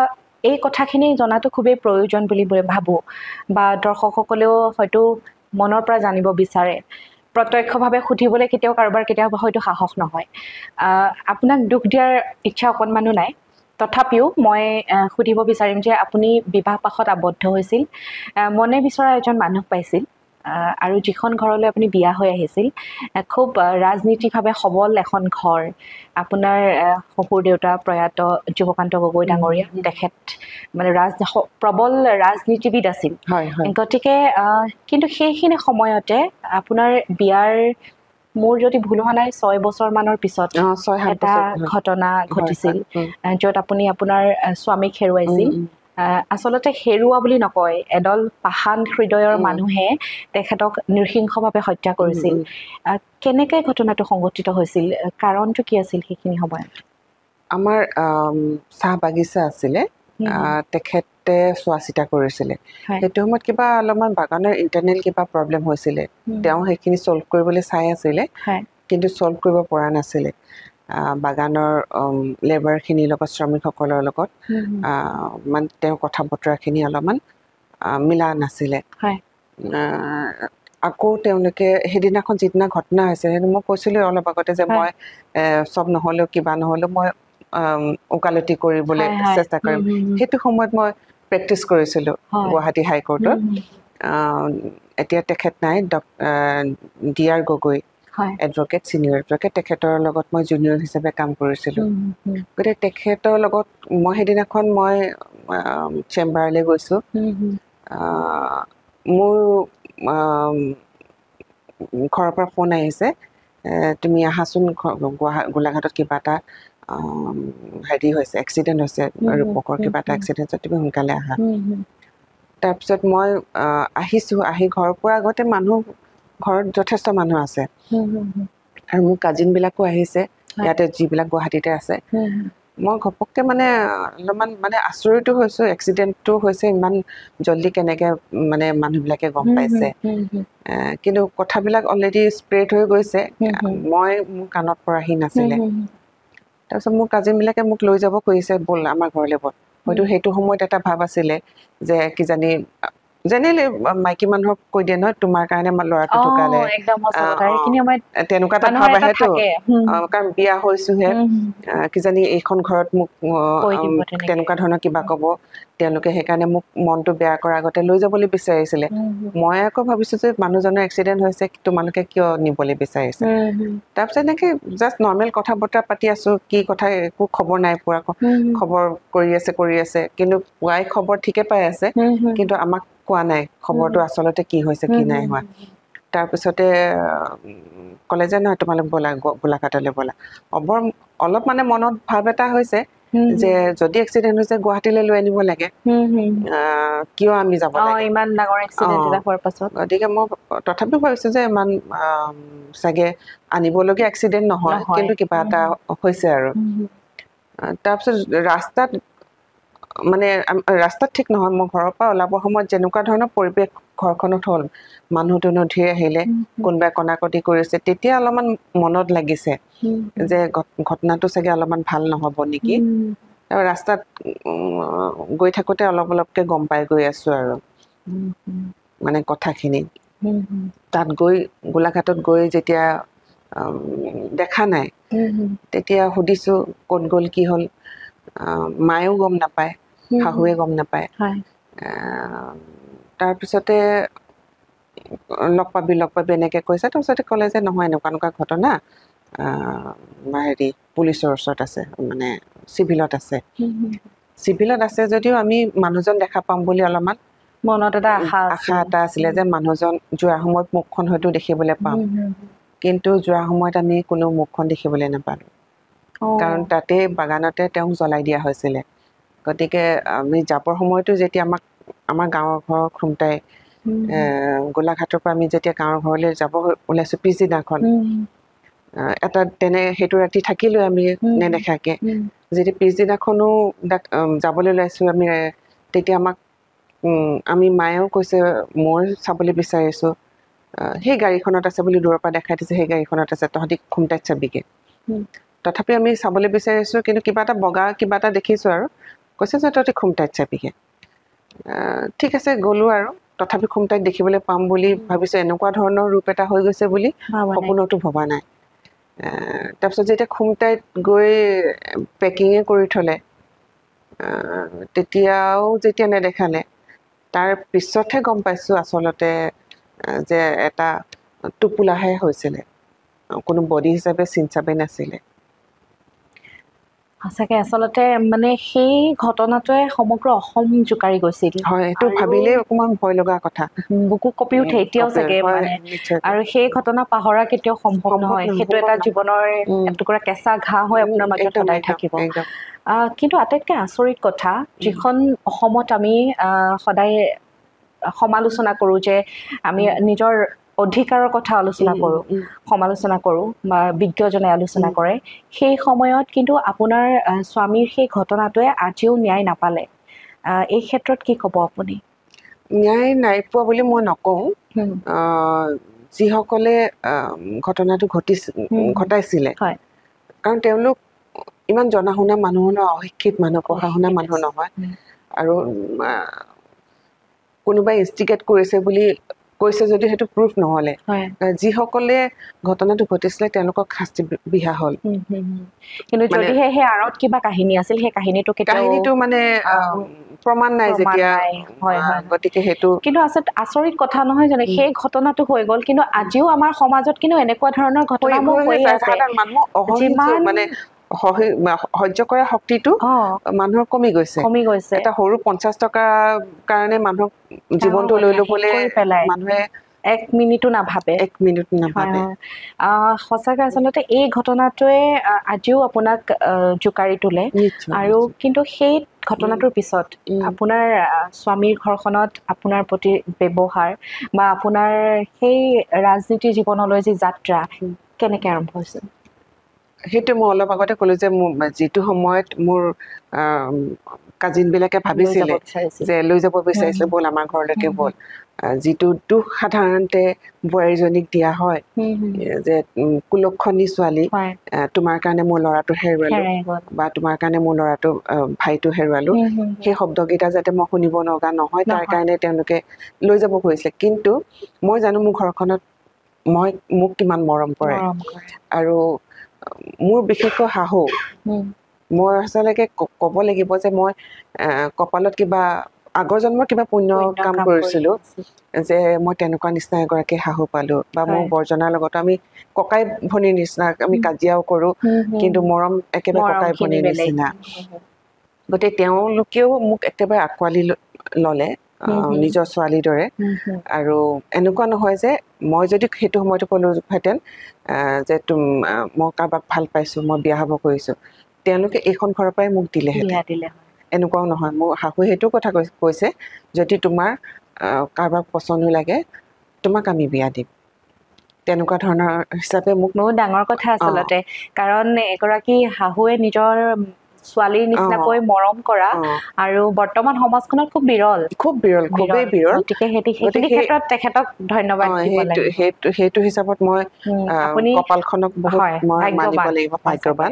এই কথাখিনি জনাটো খুবেই প্ৰয়োজন বুলি ভাবোঁ বা দৰ্শকসকলেও হয়তো মনৰ পৰা জানিব বিচাৰে প্ৰত্যক্ষভাৱে সুধিবলৈ কেতিয়াবা হয়তো সাহস নহয় আপোনাক দুখ দিয়াৰ ইচ্ছা অকণমানো নাই তথাপিও মই সুধিব বিচাৰিম যে আপুনি বিবাহপাশত আবদ্ধ হৈছিল মনে বিচৰা এজন মানুহ পাইছিল আৰু যিখন ঘৰলৈ আপুনি বিয়া হৈ আহিছিল খুব ৰাজনীতিভাৱে সবল এখন ঘৰ আপোনাৰ শহুৰ দেউতা প্ৰয়াত যুৱকান্ত গগৈ ডাঙৰীয়া তেখেত মানে প্ৰবল ৰাজনীতিবিদ আছিল গতিকে কিন্তু সেইখিনি সময়তে আপোনাৰ বিয়াৰ মোৰ যদি ভুল হোৱা নাই 6 বছৰমানৰ পিছত এটা ঘটনা ঘটিছিল য'ত আপুনি আপোনাৰ স্বামীক হেৰুৱাইছিল আচলতে হেৰুৱা বুলি নকয় এডল পাষাণ হৃদয়ৰ মানুহে তেখেতক নৃশংসভাৱে হত্যা কৰিছিল কেনেকৈ ঘটনাটো সংঘটিত হৈছিল কাৰণটো কি আছিল সেইখিনি সময়ত আমাৰ চাহ বাগিচা আছিলে তেখেতে চোৱা চিতা কৰিছিলে সেইটো সময়ত কিবা অলপমান বাগানৰ ইণ্টাৰনেল কিবা প্ৰব্লেম হৈছিলে তেওঁ সেইখিনি ছল্ভ কৰিবলৈ চাই আছিলে কিন্তু ছল্ভ কৰিব পৰা নাছিলে বাগানৰ লেবাৰখিনিৰ লগত শ্ৰমিকসকলৰ লগত মানে তেওঁৰ কথা বতৰাখিনি অলপমান মিলা নাছিলে আকৌ তেওঁলোকে সেইদিনাখন যিদিনা ঘটনা হৈছে সেইটো মই কৈছিলোঁ অলপ আগতে যে মই চব নহ'লেও কিবা নহ'লেও মই ওকালতি কৰিবলৈ চেষ্টা কৰিম সেইটো সময়ত মই প্ৰেক্টিচ কৰিছিলোঁ গুৱাহাটী হাইকোৰ্টত এতিয়া তেখেত নাই DR Gogoi advocate senior advocate তেখেতৰ লগত মই জুনিয়ৰ হিচাপে কাম কৰিছিলোঁ গতিকে তেখেতৰ লগত মই সেইদিনাখন মই চেম্বাৰলৈ গৈছোঁ মোৰ ঘৰৰ পৰা ফোন আহিছে তুমি আহাচোন গোলাঘাটত কিবা এটা হেৰি হৈছে এক্সিডেণ্ট হৈছে ৰূপকৰ কিবা এটা এক্সিডেণ্ট হৈছে তুমি সোনকালে আহা তাৰপিছত মই আহিছোঁ আহি ঘৰৰ পৰা আগতে ঘৰত যথেষ্ট মানুহ আছে আৰু মোৰ কাজিনবিলাকো আহিছে ইয়াতে যিবিলাক গুৱাহাটীতে আছে মই ঘপককৈ মানে অলপমান মানে আচৰিতো হৈছোঁ এক্সিডেণ্টটো হৈছে ইমান জল্দি কেনেকৈ মানে মানুহবিলাকে গম পাইছে কিন্তু কথাবিলাক অলৰেডি স্প্ৰেড হৈ গৈছে মোৰ কাণত পৰাহি নাছিলে তাৰপিছত মোৰ কাজিনবিলাকে মোক লৈ যাব খুজিছে ব'ল আমাৰ ঘৰলৈ ব'ল হয়তো সেইটো সময়ত এটা ভাৱ আছিলে যে কিজানি জেনেৰেলি মাইকী মানুহক কৈ দিয়ে নহয় তোমাৰ কাৰণে আমাৰ ল'ৰাটো ঢুকালে তেনেকুৱা এটা ভাৱ আহেতো কাৰণ বিয়া হৈছোহে কিজানি এইখন ঘৰত মোক তেনেকুৱা ধৰণৰ কিবা ক'ব তেওঁলোকে সেইকাৰণে মোক মনটো বেয়া কৰাৰ আগতে লৈ যাবলৈ বিচাৰিছিলে মই আকৌ ভাবিছোঁ যে মানুহজনৰ এক্সিডেণ্ট হৈছে তোমালোকে কিয় নিবলৈ বিচাৰিছে তাৰপিছত এনেকৈ জাষ্ট নৰ্মেল কথা বতৰা পাতি আছোঁ কি কথা একো খবৰ নাই পোৱা খবৰ কৰি আছে কিন্তু পুৱাই খবৰ ঠিকে পাই আছে কিন্তু আমাক কোৱা নাই খবৰটো আচলতে কি হৈছে কি নাই হোৱা তাৰপিছতে ক'লে যে নহয় তোমালোক গোলাঘাটলৈ ব'লা অলপ মানে মনত ভাৱ এটা হৈছে যে যদি এক্সিডেণ্ট হৈছে গুৱাহাটীলৈ লৈ আনিব লাগে কিয় আমি যাব লাগে ইমান ডাঙৰ এক্সিডেণ্ট এটা হোৱাৰ পাছত গতিকে মই তথাপিও ভাবিছোঁ যে ইমান চাগে আনিবলগীয়া এক্সিডেণ্ট নহয় কিন্তু কিবা এটা হৈছে আৰু তাৰপিছত ৰাস্তাত ঠিক নহয় মই ঘৰৰ পৰা ওলাবৰ সময়ত যেনেকুৱা ধৰণৰ পৰিৱেশ ঘৰখনত হ'ল মানুহটো নধীৰ আহিলে কোনোবাই কণাকটি কৰিছে তেতিয়া অলপমান মনত লাগিছে যে ঘটনাটো চাগে অলপমান ভাল নহ'ব নেকি আৰু ৰাস্তাত গৈ থাকোঁতে অলপকৈ গম পাই গৈ আছোঁ আৰু মানে কথাখিনি তাত গৈ গোলাঘাটত গৈ যেতিয়া দেখা নাই তেতিয়া সুধিছোঁ ক'ত গ'ল কি হ'ল মায়েও গম নাপায় শাহুৱে গম নাপায় তাৰপিছতে লগ পাবি এনেকৈ কৈছে তাৰপিছতে ক'লে যে নহয় এনেকুৱা ঘটনা পুলিচৰ ওচৰত আছে মানে চিভিলত আছে যদিও আমি মানুহজন দেখা পাম বুলি অলপমান মনত এটা আশা এটা আছিলে যে মানুহজন যোৱাৰ সময়ত মুখখন হয়তো দেখিবলৈ পাম কিন্তু যোৱাৰ সময়ত আমি কোনো মুখখন দেখিবলৈ নাপালোঁ কাৰণ তাতে বাগানতে তেওঁক জ্বলাই দিয়া হৈছিলে গতিকে আমি যাবৰ সময়তো যেতিয়া আমাৰ গাঁৱৰ ঘৰৰ খুমটাই গোলাঘাটৰ পৰা আমি যেতিয়া গাঁৱৰ ঘৰলৈ যাব ওলাইছোঁ পিছদিনাখন এটা সেইটো ৰাতি থাকিলোঁ আমি নেদেখাকৈ যদি পিছদিনাখনো যাবলৈ ওলাইছোঁ আমি তেতিয়া আমি মায়েও কৈছে মই চাবলৈ বিচাৰিছোঁ সেই গাড়ীখনত আছে বুলি দূৰৰ পৰা দেখাই দিছে সেই গাড়ীখনত আছে তহঁতি খুমটাইত চাবিগৈ তথাপি আমি চাবলৈ বিচাৰিছোঁ কিন্তু কিবা এটা বগা কিবা এটা দেখিছোঁ আৰু কৈছে যে তহঁতি খুমটাইত চাবিগৈ ঠিক আছে গ'লোঁ আৰু তথাপি খুমটাইত দেখিবলৈ পাম বুলি ভাবিছোঁ এনেকুৱা ধৰণৰ ৰূপ এটা হৈ গৈছে বুলি সপোনতো ভবা নাই তাৰপিছত যেতিয়া খুমটাইত গৈ পেকিঙে কৰি থ'লে তেতিয়াও যেতিয়া নেদেখালে তাৰ পিছতহে গম পাইছোঁ আচলতে যে এটা টোপোলাহে হৈছিলে কোনো বডি হিচাপে চিন চাপে নাছিলে সঁচাকৈ আচলতে মানে সেই ঘটনাটোৱে সমগ্ৰ অসম জোকাৰি গৈছিল হয় এইটো ভাবিলেই অকণমান ভয় লগা কথা বুকু কঁপি উঠে এতিয়াও চাগে মানে আৰু সেই ঘটনা পাহৰা কেতিয়াও সম্ভৱ নহয় সেইটো এটা জীৱনৰ এটুকুৰা কেঁচা ঘাঁহ হৈ আপোনাৰ মাজত সদায় থাকিব কিন্তু আটাইতকৈ আচৰিত কথা যিখন অসমত আমি সদায় সমালোচনা কৰোঁ যে আমি নিজৰ অধিকাৰৰ কথা আলোচনা কৰোঁ সমালোচনা কৰোঁ বা বিজ্ঞজনে আলোচনা কৰে সেই সময়ত কিন্তু আপোনাৰ স্বামীৰ সেই ঘটনাটোৱে আজিও ন্যায় নাপালে এই ক্ষেত্ৰত কি ক'ব আপুনি ন্যায় নাই পোৱা বুলি মই নকওঁ যিসকলে ঘটনাটো ঘটাইছিলে কাৰণ তেওঁলোক ইমান জনা শুনা মানুহ নহয় অশিক্ষিত মানুহ পঢ়া শুনা মানুহ নহয় আৰু কোনোবাই ইনষ্টিগেট কৰিছে বুলি কৈছে যদি সেইটো প্ৰুফ নহ'লে যিসকলে ঘটনাটো ঘটিছিলে তেওঁলোকক শাস্তি বিহা হ'ল কিন্তু যদিহে সেই আঁৰত কিবা কাহিনী আছিল সেই কাহিনীটো মানে প্ৰমাণ নাই যেতিয়া গতিকে সেইটো কিন্তু আচৰিত কথা নহয় জানো সেই ঘটনাটো হৈ গ'ল কিন্তু আজিও আমাৰ সমাজত কিন্তু এনেকুৱা ধৰণৰ ঘটনাবোৰ হৈ আছে মানে সহ্য কৰা শক্তিটো মানুহৰ কমি গৈছে এটা সৰু 50 টকাৰ কাৰণে মানুহক জীৱনটো লৈ ল'বলৈ মানুহে এক মিনিটো নাভাবে সঁচাকৈ আচলতে এই ঘটনাটোৱে আজিও আপোনাক জোকাৰি তোলে আৰু কিন্তু সেই ঘটনাটোৰ পিছত আপোনাৰ স্বামীৰ ঘৰখনত আপোনাৰ প্ৰতি ব্যৱহাৰ বা আপোনাৰ সেই ৰাজনীতিৰ জীৱনলৈ যি যাত্ৰা কেনেকৈ আৰম্ভ হৈছিল সেইটো মই অলপ আগতে ক'লোঁ যে যিটো সময়ত মোৰ কাজিনবিলাকে ভাবিছিলে যে লৈ যাব বিচাৰিছিলে ব'ল আমাৰ ঘৰলৈকে ব'ল যিটো দুখ সাধাৰণতে বোৱাৰীজনীক দিয়া হয় যে কুলক্ষণী ছোৱালী তোমাৰ কাৰণে মোৰ ল'ৰাটো হেৰুৱালোঁ বা তোমাৰ কাৰণে মোৰ ল'ৰাটো ভাইটো হেৰুৱালোঁ সেই শব্দকেইটা যাতে মই শুনিব লগা নহয় তাৰ কাৰণে তেওঁলোকে লৈ যাব খুজিছিলে কিন্তু মই জানো মোৰ ঘৰখনত মোক কিমান মৰম কৰে আৰু মোৰ বিশেষকৈ শাহু মই আচলতে ক'ব লাগিব যে মই কপালত কিবা আগৰ জন্মৰ কিবা পুণ্য কাম কৰিছিলোঁ যে মই তেনেকুৱা নিচিনা এগৰাকী শাহু পালোঁ বা মোৰ বৰ্জনাৰ লগত আমি ককাই ভনীৰ নিচিনা আমি কাজিয়াও কৰোঁ কিন্তু মৰম একেবাৰে ককাই ভনীৰ নিচিনা গতিকে তেওঁলোকেও মোক একেবাৰে আঁকোৱালি ল'লে নিজৰ ছোৱালীৰ দৰে আৰু এনেকুৱা নহয় যে মই যদি সেইটো সময়তো ক'লোহেঁতেন যে মই কাৰোবাক ভাল পাইছোঁ মই বিয়া হ'ব কৰিছোঁ তেওঁলোকে এইখন ঘৰৰ পৰাই মোক দিলেহেঁতেন এনেকুৱাও নহয় মোৰ শাহুৱে সেইটো কথা কৈছে যদি তোমাৰ কাৰোবাক পচন্দ লাগে তোমাক আমি বিয়া দিম তেনেকুৱা ধৰণৰ হিচাপে মোক বহুত ডাঙৰ কথা আচলতে কাৰণ এগৰাকী শাহুৱে নিজৰ ছোৱালীৰ নিচিনাকৈ মৰম কৰা আৰু বৰ্তমান সমাজখনত খুবেই বিৰল গতিকে সেইখিনি ক্ষেত্ৰত তেখেতক ধন্যবাদ দিব লাগিব সেইটো হিচাপত মই কপালখনক বহুত মই মানিব লাগিব ভাগ্যৱান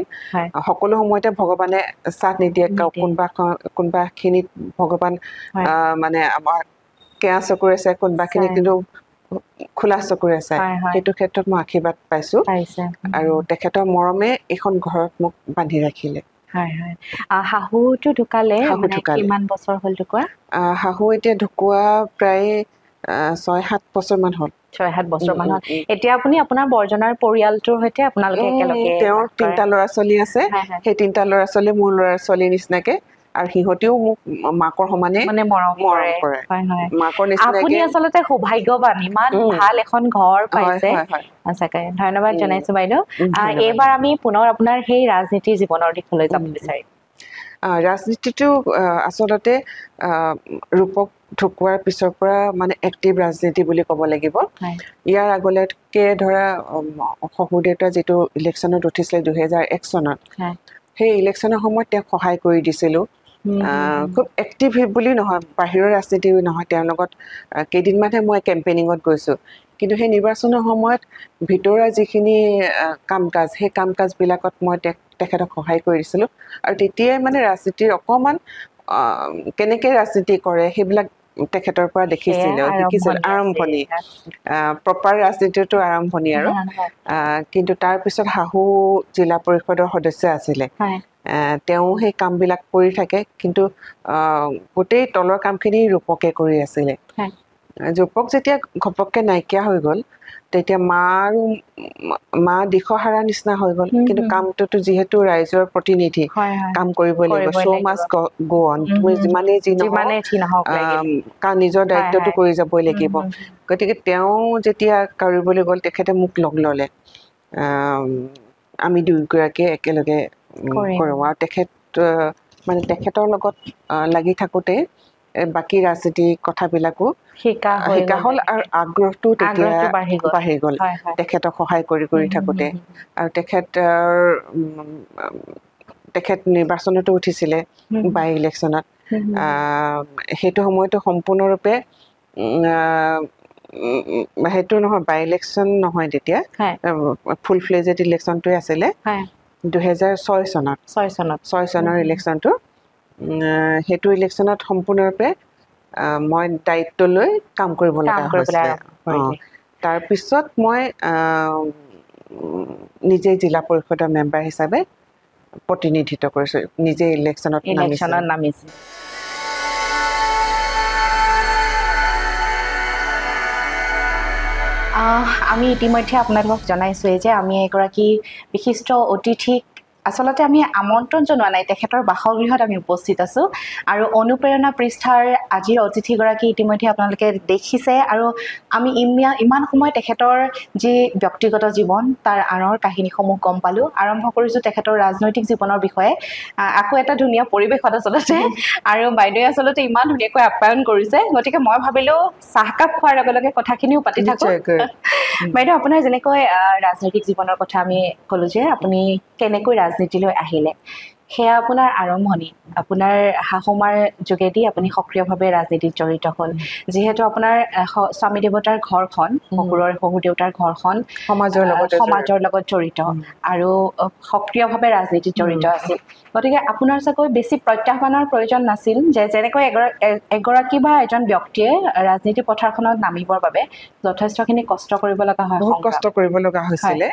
সকলো সময়তে ভগৱানে সাথ নিদিয়ে কোনোবা খিনিত ভগৱান মানে আমাৰ কেয়া চকুৰে আছে কোনোবা খিনি কিন্তু খোলা চকুৰে আছে সেইটো ক্ষেত্ৰত মই আশীৰ্বাদ পাইছোঁ আৰু তেখেতৰ মৰমে এইখন ঘৰত মোক বান্ধি ৰাখিলে শাহুটো ঢুকালে কিমান বছৰ হ'ল ঢুকুৱা শাহু এতিয়া ঢুকুৱা প্ৰায় 6-7 বছৰমান হ'ল 6-7 বছৰমান হ'ল এতিয়া আপুনি আপোনাৰ বৰ্জনাৰ পৰিয়ালটোৰ সৈতে আপোনালোকে একেলগে তেওঁৰ 3টা ল'ৰা ছোৱালী আছে সেই 3টা ল'ৰা ছোৱালী মোৰ ল'ৰা ছোৱালীৰ নিচিনাকে আৰু সিহঁতেও মোক মাকৰ সমানে মানে মৰম কৰে মাকৰ নিচিনাকে আপুনি আচলতে সৌভাগ্যৱান ইমান ভাল এখন ঘৰ পাইছে সঁচাকৈ ধন্যবাদ জনাইছো বাইদেউ এইবাৰ আমি পুনৰ আপোনাৰ সেই ৰাজনীতিৰ জীৱনৰ দিশলৈ যাব বিচাৰিম ৰাজনীতিটো আচলতে ৰূপক ঢুকোৱাৰ পিছৰ পৰা মানে এক্টিভ ৰাজনীতি বুলি ক'ব লাগিব ইয়াৰ আগলৈকে ধৰা শহুৰ দেউতা যিটো ইলেকশ্যনত উঠিছিলে 2001 চনত সেই ইলেকশ্যনৰ সময়ত তেওঁক সহায় কৰি দিছিলোঁ খুব এক্টিভ বুলি নহয় বাহিৰৰ ৰাজনীতি নহয় তেওঁৰ লগত কেইদিনমানহে মই কেম্পেইনিঙত গৈছোঁ কিন্তু সেই নিৰ্বাচনৰ সময়ত ভিতৰুৱা যিখিনি কাম কাজ সেই কাম কাজবিলাকত মই তেখেতক সহায় কৰি দিছিলোঁ আৰু তেতিয়াই মানে ৰাজনীতিৰ অকণমান কেনেকৈ ৰাজনীতি কৰে সেইবিলাক তেখেতৰ পৰা শিকিছিল আৰম্ভণি প্ৰপাৰ ৰাজনীতিটো আৰম্ভণি আৰু কিন্তু তাৰপিছত শাহু জিলা পৰিষদৰ সদস্য আছিলে তেওঁ সেই কামবিলাক কৰি থাকে কিন্তু গোটেই তলৰ কামখিনি ৰূপকে কৰি আছিলে ৰূপক যেতিয়া ঘপককৈ নাইকিয়া হৈ গ'ল তেতিয়া মা দিশহাৰা নিচিনা হৈ গ'ল কিন্তু কামটোতো যিহেতু ৰাইজৰ প্ৰতিনিধি কাম কৰিবই লাগিব শ্ব' মাষ্ট গো অন তুমি যিমানেই যি নহওক নিজৰ দায়িত্বটো কৰি যাবই লাগিব গতিকে তেওঁ যেতিয়া কৰিবলৈ গ'ল তেখেতে মোক লগ ল'লে আমি দুয়োগৰাকীয়ে একেলগে কৰোঁ আৰু তেখেতৰ লগত লাগি থাকোঁতে বাকী ৰাজনীতি কথাবিলাকো শিকা হ'ল আৰু আগ্ৰহটো তেতিয়া বাঢ়ি গ'ল তেখেতক সহায় কৰি থাকোঁতে আৰু তেখেত নিৰ্বাচনতো উঠিছিলে বাই ইলেকশ্যনত সেইটো সময়তো সম্পূৰ্ণৰূপে সেইটো নহয় বাই ইলেকশ্যন নহয় তেতিয়া ফুল ফ্লেজেড ইলেকশ্যনটোৱে আছিলে 2006 চনৰ ইলেকশ্যনটো সেইটো ইলেকশ্যনত সম্পূৰ্ণৰূপে মই দায়িত্ব লৈ কাম কৰিব লগা হৈছিলে তাৰপিছত মই নিজে জিলা পৰিষদৰ মেম্বাৰ হিচাপে প্ৰতিনিধিত্ব কৰিছোঁ নিজে ইলেকশ্যনত নামিছোঁ আমি ইতিমধ্যে আপোনালোকক জনাইছোঁৱেই যে আমি এগৰাকী বিশিষ্ট অতিথিক আচলতে আমি আমন্ত্ৰণ জনোৱা নাই তেখেতৰ বাসগৃহত আমি উপস্থিত আছোঁ আৰু অনুপ্ৰেৰণা পৃষ্ঠাৰ আজিৰ অতিথিগৰাকী ইতিমধ্যে আপোনালোকে দেখিছে আৰু আমি ইমান সময় তেখেতৰ যি ব্যক্তিগত জীৱন তাৰ আঁৰৰ কাহিনীসমূহ গম পালোঁ আৰম্ভ কৰিছোঁ তেখেতৰ ৰাজনৈতিক জীৱনৰ বিষয়ে আকৌ এটা ধুনীয়া পৰিৱেশত আচলতে আৰু বাইদেৱে আচলতে ইমান ধুনীয়াকৈ আপ্যায়ন কৰিছে গতিকে মই ভাবিলোঁ চাহকাপ খোৱাৰ লগে লগে কথাখিনিও পাতি থাকোঁ বাইদেউ আপোনাৰ যেনেকৈ ৰাজনৈতিক জীৱনৰ কথা আমি ক'লোঁ যে আপুনি কেনেকৈ ৰাজনীতিলৈ আহিলে সেয়া আপোনাৰ আৰম্ভণি আপোনাৰ শাহুমাৰ যোগেদি আপুনি সক্ৰিয়ভাৱে ৰাজনীতিত জড়িত হ'ল যিহেতু আপোনাৰ স্বামী দেৱতাৰ ঘৰখন শহুৰ দেউতাৰ ঘৰখন সমাজৰ লগত জড়িত আৰু সক্ৰিয়ভাৱে ৰাজনীতিত জড়িত আছিল গতিকে আপোনাৰ চাগৈ বেছি প্ৰত্যাহ্বানৰ প্ৰয়োজন নাছিল যে যেনেকৈ এগৰাকী বা এজন ব্যক্তিয়ে ৰাজনীতি পথাৰখনত নামিবৰ বাবে যথেষ্টখিনি কষ্ট কৰিব লগা হয় বহুত কষ্ট কৰিব লগা হৈছিলে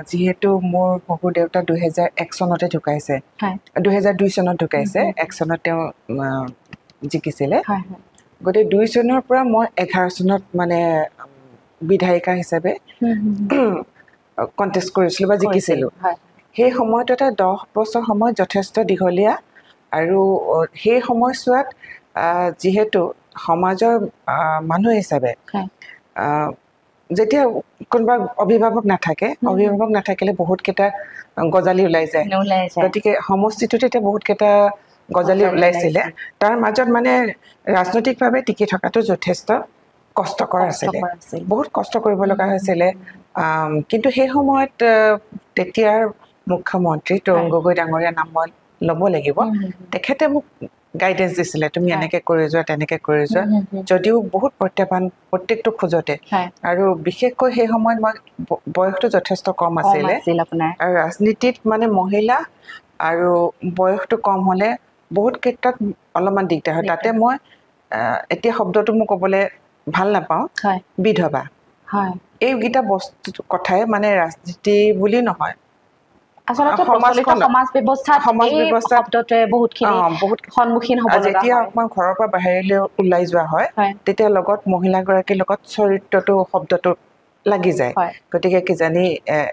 যিহেতু মোৰ শহুৰ দেউতা 2001 চনতে ঢুকাইছে 2002 চনত ঢুকাইছে 1 চনত তেওঁ জিকিছিলে গতিকে 2 চনৰ পৰা মই 11 চনত মানে বিধায়িকা হিচাপে কণ্টেষ্ট কৰিছিলোঁ বা জিকিছিলোঁ সেই সময়ত এটা 10 বছৰ সময় যথেষ্ট দীঘলীয়া আৰু সেই সময়ছোৱাত যিহেতু সমাজৰ মানুহ হিচাপে যেতিয়া কোনোবা অভিভাৱক নাথাকিলে বহুত কেইটা গজালি ওলাই যায় গতিকে সমষ্টিটোত এতিয়া বহুত কেইটা গজালি ওলাইছিলে তাৰ মাজত মানে ৰাজনৈতিকভাৱে টিকি থকাটো যথেষ্ট কষ্টকৰ আছিলে বহুত কষ্ট কৰিব লগা হৈছিলে কিন্তু সেই সময়ত তেতিয়াৰ মুখ্যমন্ত্ৰী তৰুণ গগৈ ডাঙৰীয়া নাম মই ল'ব লাগিব তেখেতে মোক গাইডেন্স দিছিলে তুমি এনেকৈ কৰি যোৱা তেনেকৈ কৰি যোৱা যদিও বহুত প্ৰত্যাহ্বান প্ৰত্যেকটো খোজতে আৰু বিশেষকৈ সেই সময়ত মই বয়সটো যথেষ্ট কম আছিলে আৰু ৰাজনীতিত মানে মহিলা আৰু বয়সটো কম হ'লে বহুত ক্ষেত্ৰত অলপমান দিগদাৰ হয় তাতে মই এতিয়া শব্দটো মই ক'বলৈ ভাল নাপাওঁ বিধৱা এইকেইটা বস্তু কথাই মানে ৰাজনীতি বুলি নহয় আচলতে সমাজ ব্যৱস্থাত শব্দটোৱে বহুতখিনি সন্মুখীন হ'ব লগা হয় যেতিয়া অকণমান ঘৰৰ পৰা বাহিৰলৈ ওলাই যোৱা হয় তেতিয়া লগত মহিলাগৰাকীৰ লগত চৰিত্ৰটো শব্দটো লাগি যায় গতিকে কিজানি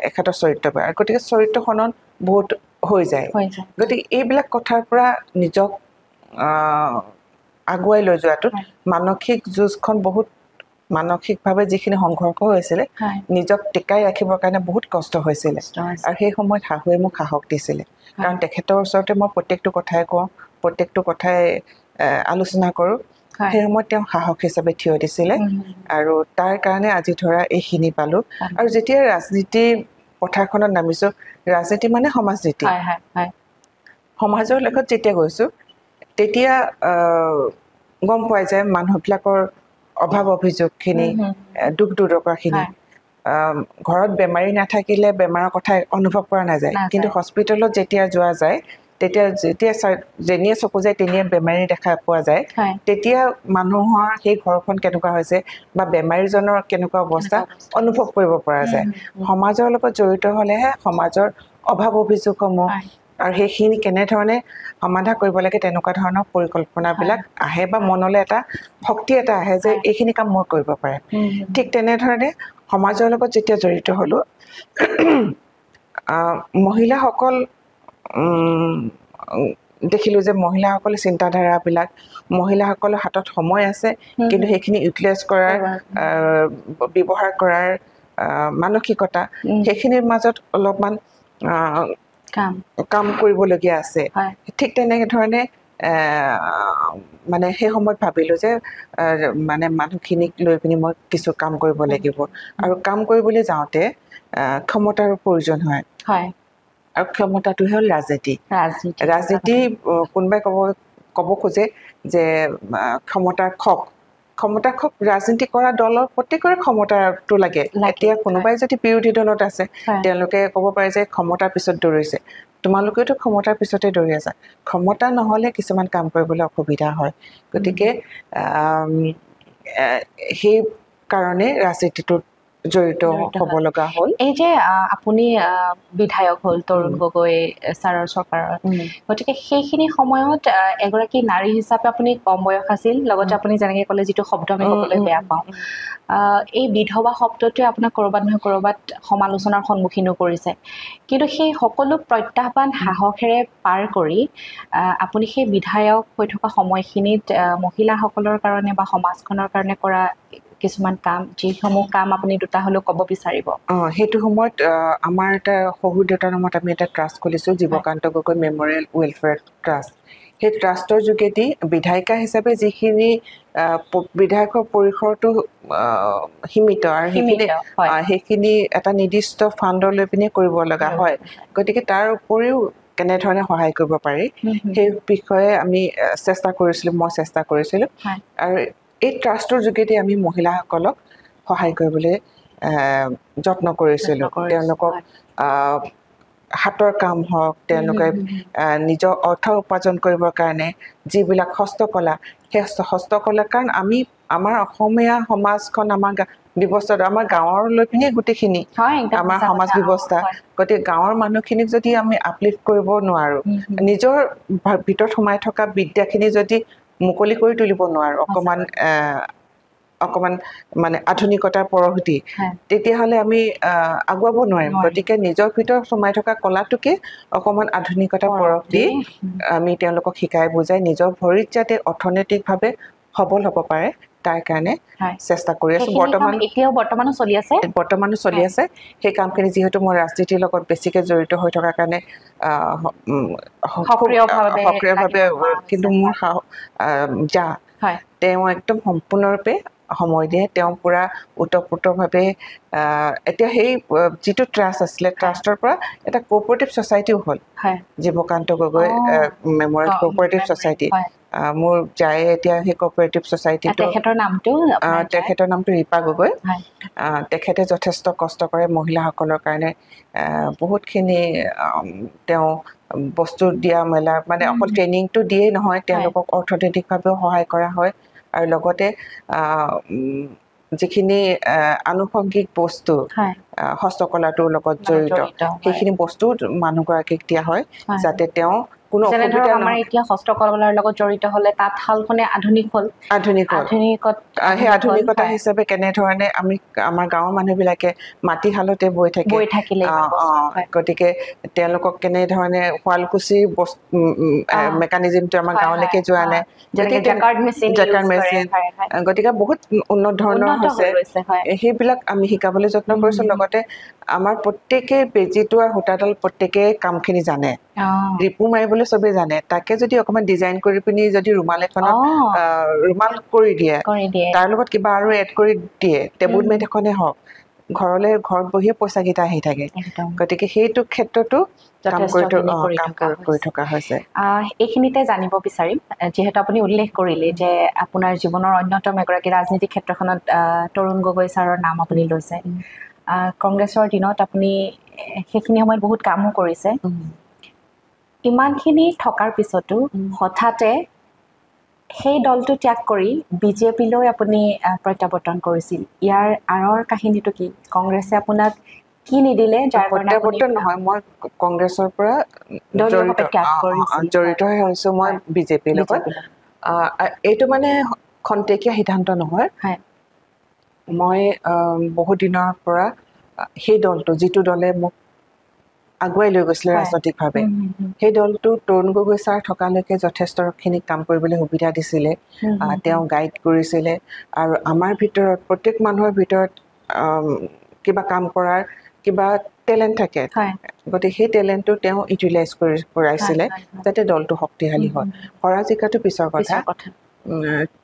এখেতৰ চৰিত্ৰ পায় গতিকে চৰিত্ৰখনত বহুত হৈ যায় গতিকে এইবিলাক কথাৰ পৰা নিজক আগুৱাই লৈ যোৱাটো মানসিক যুঁজখন বহুত মানসিকভাৱে যিখিনি সংঘৰ্ষ হৈছিলে নিজক টিকাই ৰাখিবৰ কাৰণে বহুত কষ্ট হৈছিলে আৰু সেই সময়ত শাহুৱে মোক সাহস দিছিলে কাৰণ তেখেতৰ ওচৰতে মই প্ৰত্যেকটো কথাই কওঁ প্ৰত্যেকটো কথাই আলোচনা কৰোঁ সেই সময়ত তেওঁ সাহস হিচাপে থিয় দিছিলে আৰু তাৰ কাৰণে আজি ধৰা এইখিনি পালোঁ আৰু যেতিয়া ৰাজনীতি পথাৰখনত নামিছোঁ ৰাজনীতি মানে সমাজনীতি সমাজৰ লগত যেতিয়া গৈছোঁ তেতিয়া গম পোৱা যায় মানুহবিলাকৰ অভাৱ অভিযোগখিনি দুখ দুৰ্দশাখিনি ঘৰত বেমাৰী নাথাকিলে বেমাৰৰ কথা অনুভৱ কৰা নাযায় কিন্তু হস্পিটেলত যেতিয়া যোৱা যায় তেতিয়া যেনিয়ে চকু যায় তেনিয়ে বেমাৰী দেখা পোৱা যায় তেতিয়া মানুহৰ সেই ঘৰখন কেনেকুৱা হৈছে বা বেমাৰীজনৰ কেনেকুৱা অৱস্থা অনুভৱ কৰিব পৰা যায় সমাজৰ লগত জড়িত হ'লেহে সমাজৰ অভাৱ অভিযোগসমূহ আৰু সেইখিনি কেনেধৰণে সমাধা কৰিব লাগে তেনেকুৱা ধৰণৰ পৰিকল্পনাবিলাক আহে বা মনলৈ এটা শক্তি এটা আহে যে এইখিনি কাম মই কৰিব পাৰে ঠিক তেনেধৰণে সমাজৰ লগত যেতিয়া জড়িত হ'লোঁ মহিলাসকল দেখিলোঁ যে মহিলাসকলৰ চিন্তাধাৰাবিলাক মহিলাসকলৰ হাতত সময় আছে কিন্তু সেইখিনি ইউটিলাইজ কৰাৰ ব্যৱহাৰ কৰাৰ মানসিকতা সেইখিনিৰ মাজত অলপমান কাম কৰিবলগীয়া আছে ঠিক তেনেধৰণে মানে সেই সময়ত ভাবিলোঁ যে মানে মানুহখিনিক লৈ পিনি মই কিছু কাম কৰিব লাগিব আৰু কাম কৰিবলৈ যাওঁতে ক্ষমতাৰ প্ৰয়োজন হয় আৰু ক্ষমতাটোহে হ'ল ৰাজনীতি কোনোবাই ক'ব খোজে যে ক্ষমতাৰ খক ৰাজনীতি কৰা দলৰ প্ৰত্যেকৰে ক্ষমতাটো লাগে এতিয়া কোনোবাই যদি বিৰোধী দলত আছে তেওঁলোকে ক'ব পাৰে যে ক্ষমতাৰ পিছত দৌৰিছে তোমালোকেতো ক্ষমতাৰ পিছতে দৌৰি আছা ক্ষমতা নহ'লে কিছুমান কাম কৰিবলৈ অসুবিধা হয় গতিকে সেই কাৰণে ৰাজনীতিটোত জড়িত হ'ব লগা হ'ল এই যে আপুনি বিধায়ক হ'ল তৰুণ গগৈ ছাৰৰ চৰকাৰৰ গতিকে সেইখিনি সময়ত এগৰাকী নাৰী হিচাপে আপুনি কম বয়স আছিল লগতে আপুনি যেনেকৈ ক'লে যিটো শব্দ আমি ক'বলৈ বেয়া পাওঁ এই বিধৱা শব্দটোৱে আপোনাক ক'ৰবাত নহয় ক'ৰবাত সমালোচনাৰ সন্মুখীনো কৰিছে কিন্তু সেই সকলো প্ৰত্যাহ্বান সাহসেৰে পাৰ কৰি আপুনি সেই বিধায়ক হৈ থকা সময়খিনিত মহিলাসকলৰ কাৰণে বা সমাজখনৰ কাৰণে কৰা কিছুমান কাম যিসমূহ কাম আপুনি দুটা হ'লেও ক'ব বিচাৰিব সেইটো সময়ত আমাৰ এটা শহুৰ দেউতাৰ নামত আমি এটা ট্ৰাষ্ট খুলিছোঁ Jibakanta Gogoi memorial welfare trust সেই ট্ৰাষ্টৰ যোগেদি বিধায়িকা হিচাপে যিখিনি বিধায়কৰ পৰিসৰটো সীমিত আৰু সেইখিনি এটা নিৰ্দিষ্ট ফাণ্ডৰ লৈ পিনে কৰিব লগা হয় গতিকে তাৰ উপৰিও কেনেধৰণে সহায় কৰিব পাৰি সেই বিষয়ে আমি মই চেষ্টা কৰিছিলোঁ আৰু এই ট্ৰাষ্টৰ যোগেদি আমি মহিলাসকলক সহায় কৰিবলৈ যত্ন কৰিছিলোঁ তেওঁলোকক হাতৰ কাম হওক তেওঁলোকে নিজৰ অৰ্থ উপাৰ্জন কৰিবৰ কাৰণে যিবিলাক হস্তকলা সেই হস্তকলা কাৰণ আমাৰ অসমীয়া সমাজখন আমাৰ ব্যৱস্থাটো আমাৰ গাঁৱৰ লৈ পিনে গোটেইখিনি আমাৰ সমাজ ব্যৱস্থা গতিকে গাঁৱৰ মানুহখিনিক যদি আমি আপলিফ্ট কৰিব নোৱাৰো নিজৰ ভিতৰত সোমাই থকা বিদ্যাখিনি যদি মুকলি কৰি তুলিব নোৱাৰো অকমান মানে আধুনিকতাৰ পৰহতি তেতিয়াহ'লে আমি আগুৱাব নোৱাৰিম গতিকে নিজৰ ভিতৰত সোমাই থকা কলাটোকে অকমান আধুনিকতাৰ পৰহতি আমি তেওঁলোকক শিকাই বুজাই নিজৰ ভৰিত যাতে অৰ্থনৈতিকভাৱে সবল হ'ব পাৰে তাৰ কাৰণে চেষ্টা কৰি আছো বৰ্তমানো চলি আছে সেই কামখিনি যিহেতু মই ৰাজনীতিৰ লগত বেছিকৈ জড়িত হৈ থকাৰ কাৰণে সক্ৰিয়ভাৱে কিন্তু মোৰ তেওঁ একদম সম্পূৰ্ণৰূপে সময় দিয়ে তেওঁ পুৰা ওতঃপ্ৰোতভাৱে এতিয়া সেই যিটো ট্ৰাষ্ট আছিলে ট্ৰাষ্টৰ পৰা এটা কোঅপাৰেটিভ ছ'চাইটিও হ'ল Jibakanta Gogoi memorial cooperative society মোৰ যায় এতিয়া সেই কোঅপাৰেটিভ ছ'চাইটিটো তেখেতৰ নামটো ৰিপা গগৈ তেখেতে যথেষ্ট কষ্ট কৰে মহিলাসকলৰ কাৰণে বহুতখিনি তেওঁ বস্তু দিয়া মেলা মানে অকল ট্ৰেইনিংটো দিয়েই নহয় তেওঁলোকক অৰ্থনৈতিকভাৱেও সহায় কৰা হয় আৰু লগতে যিখিনি আনুষংগিক বস্তু হস্তকলাটোৰ লগত জড়িত সেইখিনি বস্তু মানুহগৰাকীক দিয়া হয় যাতে তেওঁ কোনো অসুবিধা আমাৰ এতিয়া হস্তকলাৰ লগত জড়িত হ'লে তাঁতশালখনে সেই আধুনিকতা হিচাপে কেনেধৰণে আমি আমাৰ গাঁৱৰ মানুহবিলাকে মাটিশালতে বৈ থাকে গতিকে তেওঁলোকক কেনেধৰণে শুৱালকুছিৰ মেকানিজিমটো আমাৰ গাঁৱলৈকে যোৱা নাই গতিকে বহুত উন্নত ধৰণৰ হৈছে সেইবিলাক আমি শিকাবলৈ যত্ন কৰিছো লগতে আমাৰ প্ৰত্যেকেই বেজীটো আৰু সূতাডাল প্ৰত্যেকেই কামখিনি জানে ৰিপু মাৰিবলৈ চবেই জানে তাকে যদি অকণমান ডিজাইন কৰি পিনি যদি ৰুমাল এখনত ৰুমাল কৰি দিয়ে তাৰ লগত কিবা আৰু এড কৰি দিয়ে টেবুল মেট এখনে হওক ঘৰত বহিয়ে পইচাকেইটা আহি থাকে গতিকে সেইটো ক্ষেত্ৰতো কাম কৰি থকা হৈছে এইখিনিতে জানিব বিচাৰিম যিহেতু আপুনি উল্লেখ কৰিলে যে আপোনাৰ জীৱনৰ অন্যতম এগৰাকী ৰাজনীতিক ক্ষেত্ৰখনত তৰুণ গগৈ ছাৰৰ নাম আপুনি লৈছে কংগ্ৰেছৰ দিনত আপুনি সেইখিনি সময়ত বহুত কামো কৰিছে ইমানখিনি থকাৰ পিছতো হঠাতে সেই দলটো ত্যাগ কৰি বিজেপিলৈ আপুনি প্ৰত্যাৱৰ্তন কৰিছিল ইয়াৰ আঁৰৰ কাহিনীটো কি কংগ্ৰেছে আপোনাক কি নিদিলে যাৰ প্ৰত্যাৱৰ্তন নহয় মই কংগ্ৰেছৰ পৰা জড়িত হৈছো মই বিজেপিৰ লগত এইটো মানে খন্তেকীয়া সিদ্ধান্ত নহয় মই বহুত দিনৰ পৰা সেই দলটো যিটো দলে মোক আগুৱাই লৈ গৈছিলে ৰাজনৈতিকভাৱে সেই দলটো তৰুণ গগৈ ছাৰ থকালৈকে যথেষ্টখিনি কাম কৰিবলৈ সুবিধা দিছিলে তেওঁ গাইড কৰিছিলে আৰু আমাৰ ভিতৰত প্ৰত্যেক মানুহৰ ভিতৰত কিবা কাম কৰাৰ কিবা টেলেণ্ট থাকে গতিকে সেই টেলেণ্টটো তেওঁ ইউটিলাইজ কৰাইছিলে যাতে দলটো শক্তিশালী হয় হৰা জিকাটো পিছৰ কথা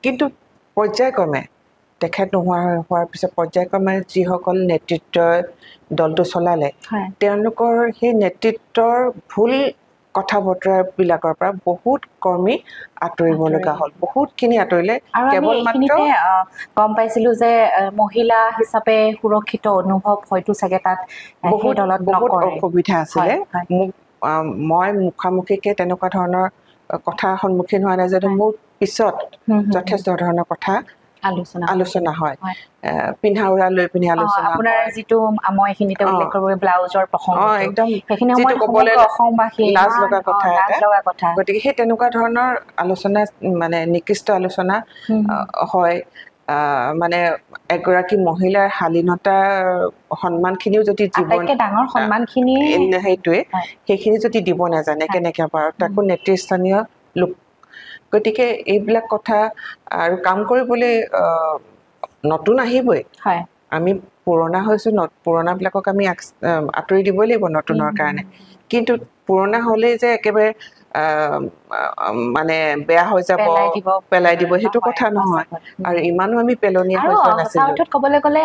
কিন্তু পৰ্যায়ক্ৰমে তেখেত হোৱাৰ পিছত পৰ্যায়ক্ৰমে যিসকল নেতৃত্বই দলটো চলালে তেওঁলোকৰ সেই নেতৃত্বৰ ভুল কথা বতৰাবিলাকৰ পৰা বহুত কৰ্মী আঁতৰিব লগা হ'ল বহুতখিনি আঁতৰিলে কেৱল মাত্ৰ গম পাইছিলো যে মহিলা হিচাপে সুৰক্ষিত অনুভৱ হয়তো চাগে তাত বহুত অসুবিধা আছিলে মই মুখামুখিকে তেনেকুৱা ধৰণৰ কথাৰ সন্মুখীন হোৱা নাই যদিও মোৰ পিছত যথেষ্ট ধৰণৰ কথা আলোচনা হয় পিন্ধা উৰা লৈ পিনি আলোচনা আপোনাৰ যিটো মই এইখিনিতে উল্লেখ কৰিব ব্লাউজৰ প্ৰসংগ একদম সেইখিনি সময়ত অসমবাসী লাজ লগা কথা গতিকে সেই তেনেকুৱা ধৰণৰ আলোচনা মানে নিকৃষ্ট আলোচনা হয় মানে এগৰাকী মহিলাৰ শালীনতাৰ সন্মানখিনিও যদি ডাঙৰ সন্মানখিনি সেইটোৱে সেইখিনি যদি দিব নাজানে কেনেকৈ বাৰু তাকো নেতৃস্থানীয় লোক গতিকে এইবিলাক কথা আৰু কাম কৰিবলৈ নতুন আহিবই আমি পুৰণা হৈছোঁ পুৰণাবিলাকক আমি আঁতৰি দিবই লাগিব নতুনৰ কাৰণে কিন্তু পুৰণা হ'লেই যে একেবাৰে মানে বেয়া হৈ যাব পেলাই দিব সেইটো কথা নহয় আৰু ইমানো আমি পেলনীয়া হৈ যোৱা নাছিলোঁ ক'বলৈ গ'লে